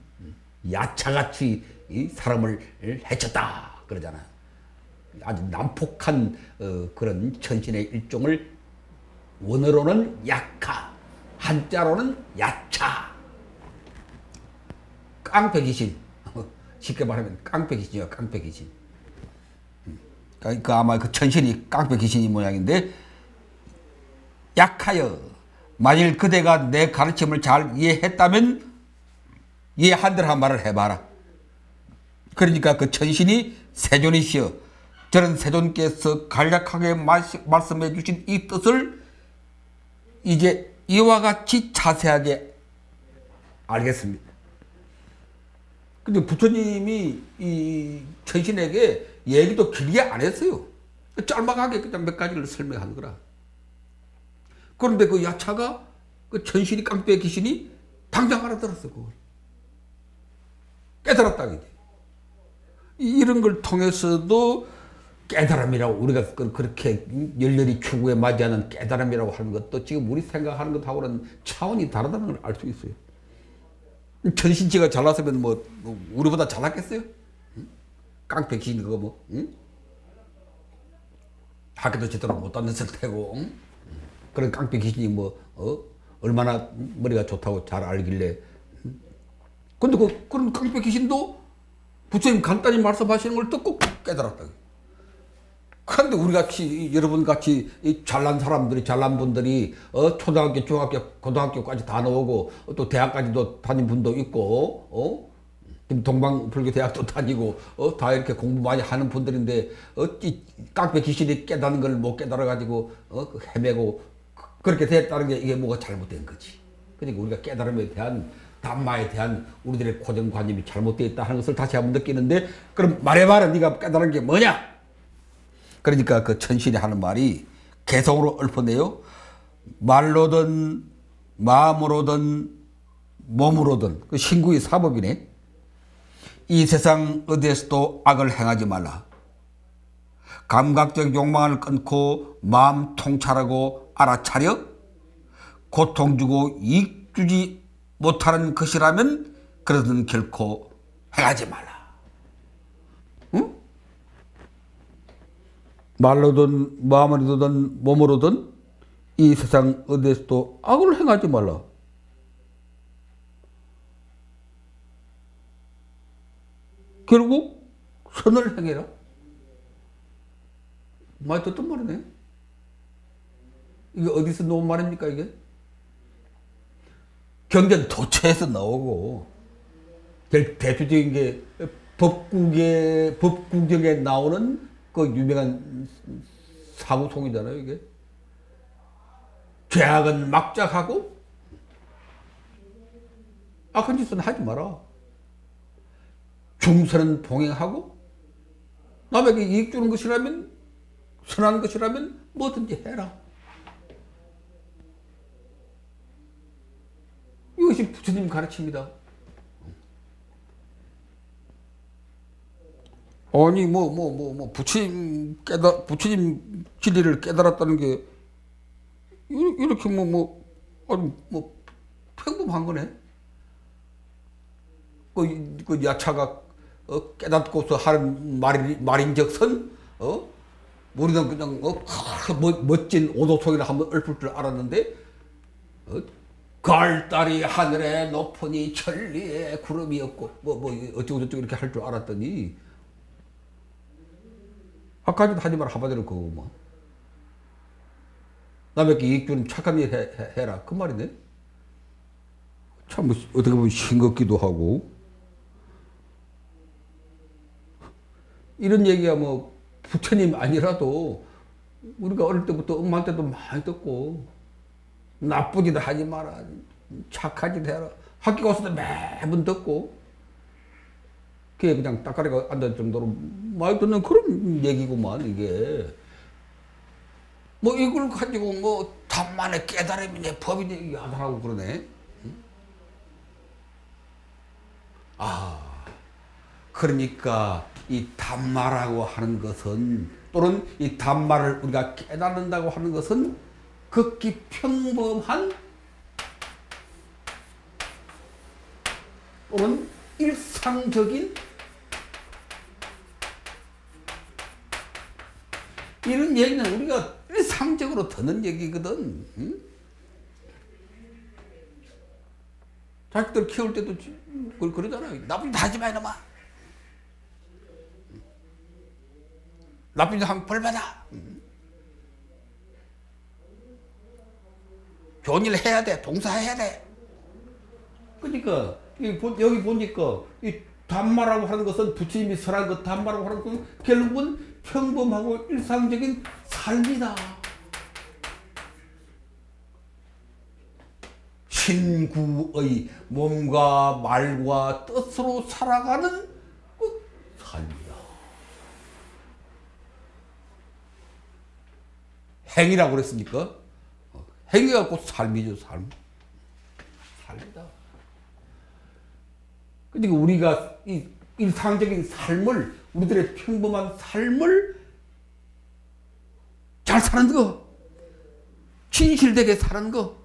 Speaker 1: 야차같이 이 사람을 해쳤다 그러잖아요. 아주 난폭한 그런 천신의 일종을 원어로는 약하, 한자로는 야차. 깡패 귀신. 쉽게 말하면 깡패 귀신이요, 깡패 귀신. 그러니까 아마 그 천신이 깡패 귀신이 모양인데, 약하여 만일 그대가 내 가르침을 잘 이해했다면 이해한 대로 한 말을 해봐라. 그러니까 그 천신이 세존이시여, 저는 세존께서 간략하게 말씀해 주신 이 뜻을 이제 이와 같이 자세하게 알겠습니다. 근데 부처님이 이 천신에게 얘기도 길게 안 했어요. 짤막하게 그냥 몇 가지를 설명한 거라. 그런데 그 야차가, 그 천신이, 깡패 귀신이 당장 알아들었어. 그걸 깨달았다. 이런 걸 통해서도 깨달음이라고, 우리가 그렇게 열렬히 추구에 맞이하는 깨달음이라고 하는 것도 지금 우리 생각하는 것하고는 차원이 다르다는 걸 알 수 있어요. 천신치가 잘났으면 뭐 우리보다 잘났겠어요? 응? 깡패 귀신 그거 뭐, 응? 학교도 제대로 못 다녔을 테고, 응? 그런 깡패 귀신이 뭐 얼마나 머리가 좋다고 잘 알길래. 응? 근데 그런 깡패 귀신도 부처님 간단히 말씀하시는 걸 듣고 깨달았다. 그런데 우리 같이, 여러분 같이 잘난 사람들이, 잘난 분들이 초등학교, 중학교, 고등학교까지 다 나오고 또 대학까지도 다닌 분도 있고, 동방불교대학도 다니고 다 이렇게 공부 많이 하는 분들인데 어찌 깡패 귀신이 깨닫는 걸 못 깨달아가지고 헤매고 그렇게 됐다는 게, 이게 뭐가 잘못된 거지. 그러니까 우리가 깨달음에 대한, 담마에 대한 우리들의 고정관념이 잘못되어 있다 하는 것을 다시 한번 느끼는데, 그럼 말해봐라, 네가 깨달은 게 뭐냐? 그러니까 그 천신이 하는 말이 개성으로 읊어내요. 말로든 마음으로든 몸으로든, 그 신구의 사법이네. 이 세상 어디에서도 악을 행하지 말라. 감각적 욕망을 끊고 마음 통찰하고 알아차려 고통 주고 이익 주지 못하는 것이라면 그것은 결코 행하지 말라. 응? 말로든 마음으로든 몸으로든 이 세상 어디에서도 악을 행하지 말라. 결국 선을 행해라. 많이 듣던 말이네. 이게 어디서 나온 말입니까, 이게? 경전 도처에서 나오고, 제일 대표적인 게 법구경에 나오는 그 유명한 사구송이잖아요, 이게. 죄악은 막작하고 악한 짓은 하지 마라. 중선은 봉행하고 남에게 이익 주는 것이라면, 선한 것이라면 뭐든지 해라. 이것이 부처님 가르칩니다. 아니 부처님 진리를 깨달았다는 게 이렇게 아주 평범한 거네. 그 야차가 깨닫고서 하는 말인즉슨 우리는 그냥 멋진 오도송이라 한번 읊을 줄 알았는데, 가을달이 하늘에 높으니 천리에 구름이 없고 어쩌고 저쩌고 이렇게 할 줄 알았더니, 아까도 하지 마라, 한마디로 그거 뭐 남에게 이익 주는 착한 일 해라, 그 말이네. 참 어떻게 보면 싱겁기도 하고. 이런 얘기가 뭐 부처님 아니라도 우리가 어릴 때부터 엄마한테도 많이 듣고, 나쁜 짓 하지 마라, 착한 짓 해라, 학교 갔을 때 매번 듣고, 그게 그냥 따까리가 앉을 정도로 많이 듣는 그런 얘기구만, 이게. 뭐 이걸 가지고 뭐 단만의 깨달음이네 법이네 하더라고 그러네. 그러니까 이 단마라고 하는 것은 또는 이 단마를 우리가 깨닫는다고 하는 것은 극히 평범한 또는 일상적인 이런 얘기는 우리가 일상적으로 듣는 얘기거든. 응? 자식들 키울 때도 그러잖아요. 나쁜 짓 하지 마 이놈아. 나쁜 짓 하면 벌 받아. 좋은 일 해야 돼. 봉사해야 돼. 그러니까 여기 보니까 이 단마라고 하는 것은 부처님이 설한 것 단마라고 하는 것은 결국은 평범하고 일상적인 삶이다. 신구의 몸과 말과 뜻으로 살아가는 그 삶이다. 행위라고 그랬습니까? 행위가 곧 삶이죠, 삶. 삶이다. 그러니까 우리가 이 일상적인 삶을, 우리들의 평범한 삶을 잘 사는 거, 진실되게 사는 거,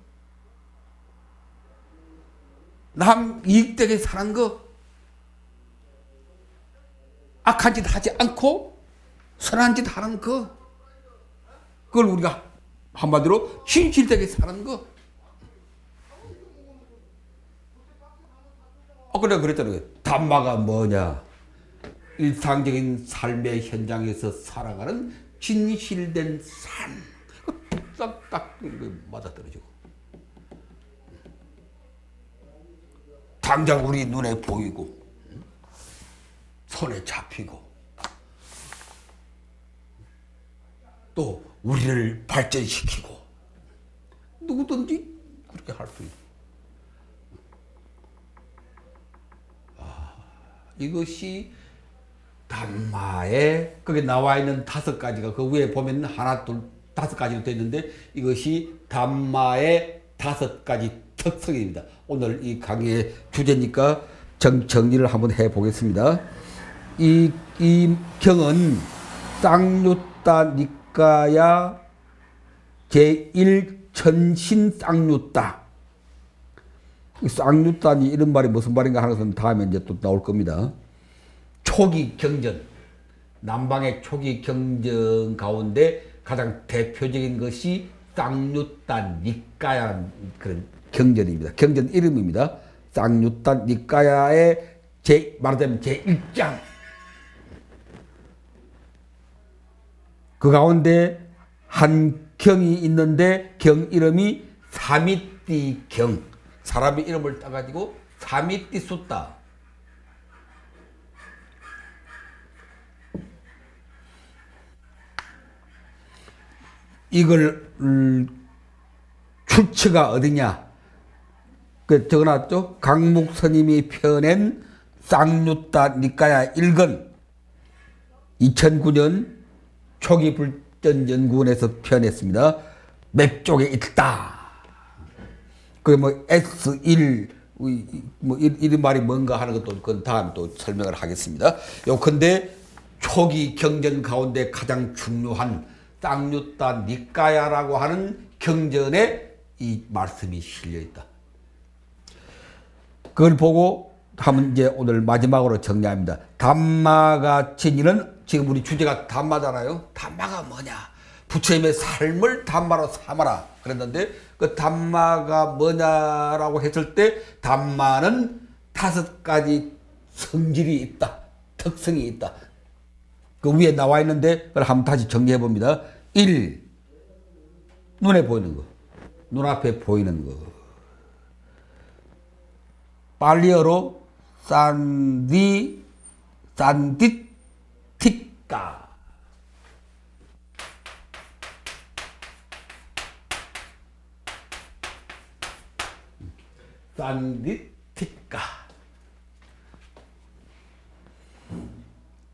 Speaker 1: 남 이익되게 사는 거, 악한 짓 하지 않고 선한 짓 하는 거, 그걸 우리가 한마디로 진실되게 사는 거. 그래 그랬잖아요. 단마가 뭐냐? 일상적인 삶의 현장에서 살아가는 진실된 삶. 딱 맞아떨어지고. 당장 우리 눈에 보이고 손에 잡히고 또 우리를 발전시키고 누구든지 그렇게 할 수 있고. 이것이 단마에 거기 나와 있는 5가지가 그 위에 보면 하나 둘 5가지로 되어 있는데 이것이 단마의 5가지 특성입니다. 오늘 이 강의의 주제니까 정리를 한번 해 보겠습니다. 이 경은 쌍유따 니까야 제1전신 쌍유따. 쌍유따니 이런 말이 무슨 말인가 하는 것은 다음에 이제 또 나올 겁니다. 초기 경전, 남방의 초기 경전 가운데 가장 대표적인 것이 쌍유따 니까야라는 그런 경전입니다. 경전 이름입니다. 쌍유따 니까야의 말하자면 제1장. 그 가운데 한 경이 있는데 경 이름이 사미띠 경. 사람의 이름을 따가지고 사미띠 숫다. 이걸 출처가 어디냐? 그 적어놨죠. 강목 스님이 펴낸 쌍유따 니까야 1권 2009년 초기 불전연구원에서 펴냈습니다. 몇 쪽에 있다. 그 뭐 S1 뭐 이런 말이 뭔가 하는 것도 그건 다음 또 설명을 하겠습니다. 요컨대 초기 경전 가운데 가장 중요한 쌍유따 니까야라고 하는 경전에 이 말씀이 실려 있다. 그걸 보고 하면 이제 오늘 마지막으로 정리합니다. 단마가 지니는 지금 우리 주제가 단마잖아요. 단마가 뭐냐? 부처님의 삶을 단마로 삼아라 그랬는데 그 단마가 뭐냐라고 했을 때 단마는 5가지 성질이 있다. 특성이 있다. 그 위에 나와 있는데 그걸 한번 다시 정리해 봅니다. 1. 눈에 보이는 거. 눈앞에 보이는 거. 팔리어로 산디티까. 산디티까.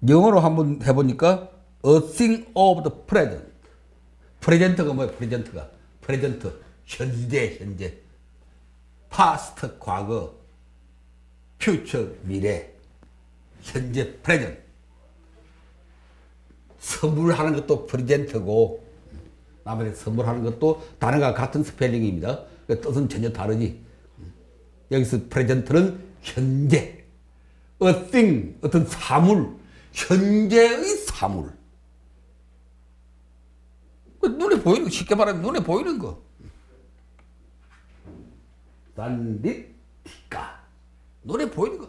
Speaker 1: 영어로 한번 해보니까 A thing of the present. 프레젠트가 뭐야? 프레젠트가. 프레젠트. 현재. 파스트 과거. 퓨처 미래. 현재 프레젠트. 선물하는 것도 프레젠트고 나머지 선물하는 것도 단어가 같은 스펠링입니다. 뜻은 전혀 다르지. 여기서 프레젠트는 현재. A thing, 어떤 사물. 현재의 사물. 눈에 보이는 거, 쉽게 말하면 눈에 보이는 거. 산디티까. 눈에 보이는 거.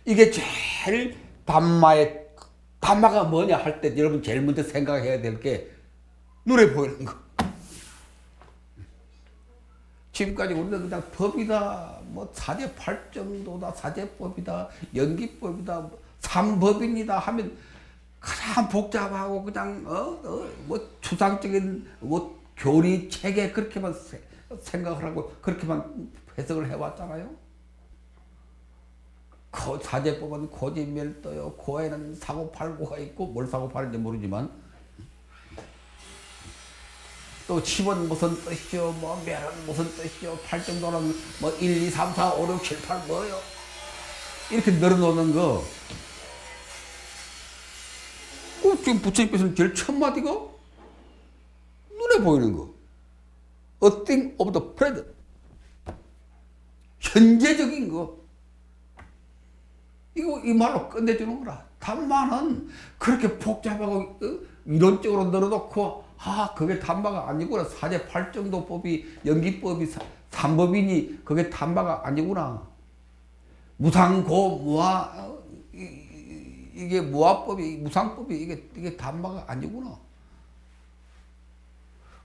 Speaker 1: 이게 제일 담마가 뭐냐 할 때 여러분 제일 먼저 생각해야 될 게 눈에 보이는 거. 지금까지 우리는 그냥 법이다, 뭐 사제 8정도다, 사제법이다, 연기법이다, 삼법입니다 하면 가장 복잡하고 그냥 뭐 추상적인 뭐 교리 체계 그렇게만 생각을 하고 그렇게만 해석을 해왔잖아요. 사제법은 고지멸도요. 고에는 사고팔고가 있고 뭘 사고팔는지 모르지만 또 10은 무슨 뜻이요, 뭐 멸은 무슨 뜻이요, 8정도는 뭐 1, 2, 3, 4, 5, 6, 7, 8 뭐요? 이렇게 늘어놓는 거. 지금 부처님께서는 제일 첫 마디가 눈에 보이는 거. A thing of the present. 현재적인 거. 이 말로 끝내주는 거라. 담마는 그렇게 복잡하고 이론적으로 늘어놓고 그게 담마가 아니구나. 사제 8정도법이 연기법이 삼법이니 그게 담마가 아니구나. 무상고 무아 이게 무아법이 무상법이 이게 담마가 아니구나.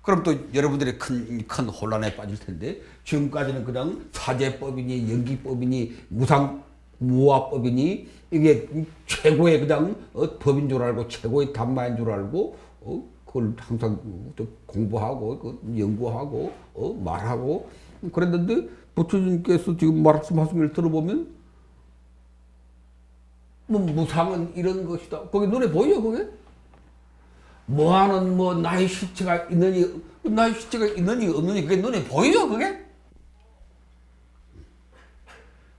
Speaker 1: 그럼 또 여러분들이 큰 혼란에 빠질 텐데 지금까지는 그냥 사제법이니 연기법이니 무아법이니 이게 최고의 그냥 법인 줄 알고 최고의 담마인 줄 알고 그걸 항상 공부하고 연구하고 말하고 그랬는데 부처님께서 지금 말씀하신 걸 들어보면 뭐 무상은 이런 것이다. 거기 눈에 보여 그게? 뭐하는 뭐 나의 실체가 있느니 나의 실체가 있느니 없느니 그게 눈에 보여 그게?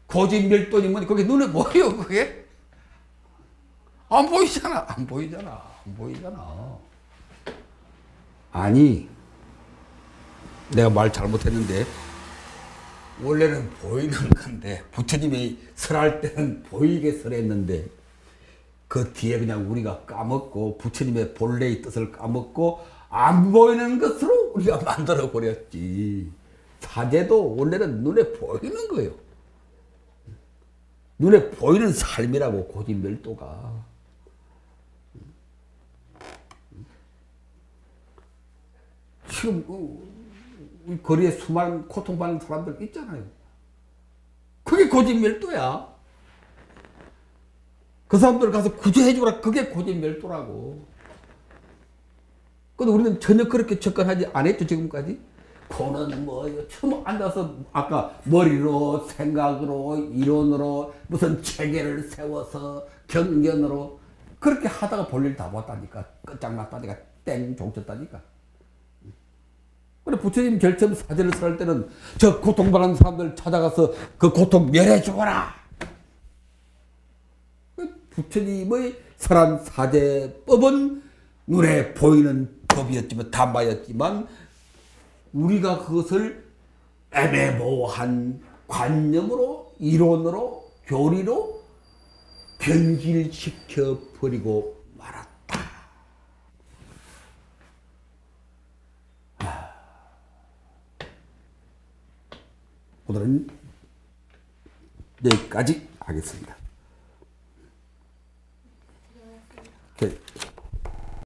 Speaker 1: 고진멸도니 뭐니 그게 눈에 보여 그게? 안 보이잖아. 아니 내가 말 잘못했는데 원래는 보이는 건데 부처님이 설할 때는 보이게 설했는데 그 뒤에 그냥 우리가 까먹고 부처님의 본래의 뜻을 까먹고 안 보이는 것으로 우리가 만들어 버렸지. 사제도 원래는 눈에 보이는 거예요. 눈에 보이는 삶이라고 고진멸도가. 지금 거리에 수많은 고통받는 사람들 있잖아요. 그게 고진멸도야. 그 사람들 가서 구제해주라. 그게 고진멸도라고. 근데 우리는 전혀 그렇게 접근하지 않았죠 지금까지. 고는 뭐요? 처음 앉아서 아까 머리로 생각으로 이론으로 무슨 체계를 세워서 경전으로 그렇게 하다가 볼일 다 봤다니까. 끝장났다니까. 땡 종쳤다니까. 그래 부처님 제일 처음 사제를 설할 때는 저 고통받는 사람들 찾아가서 그 고통 멸해 주거라. 부처님의 설한 사제법은 눈에 보이는 법이었지만 담마였지만 우리가 그것을 애매모호한 관념으로 이론으로 교리로 변질시켜 버리고 말았다. 오늘은 여기까지 하겠습니다.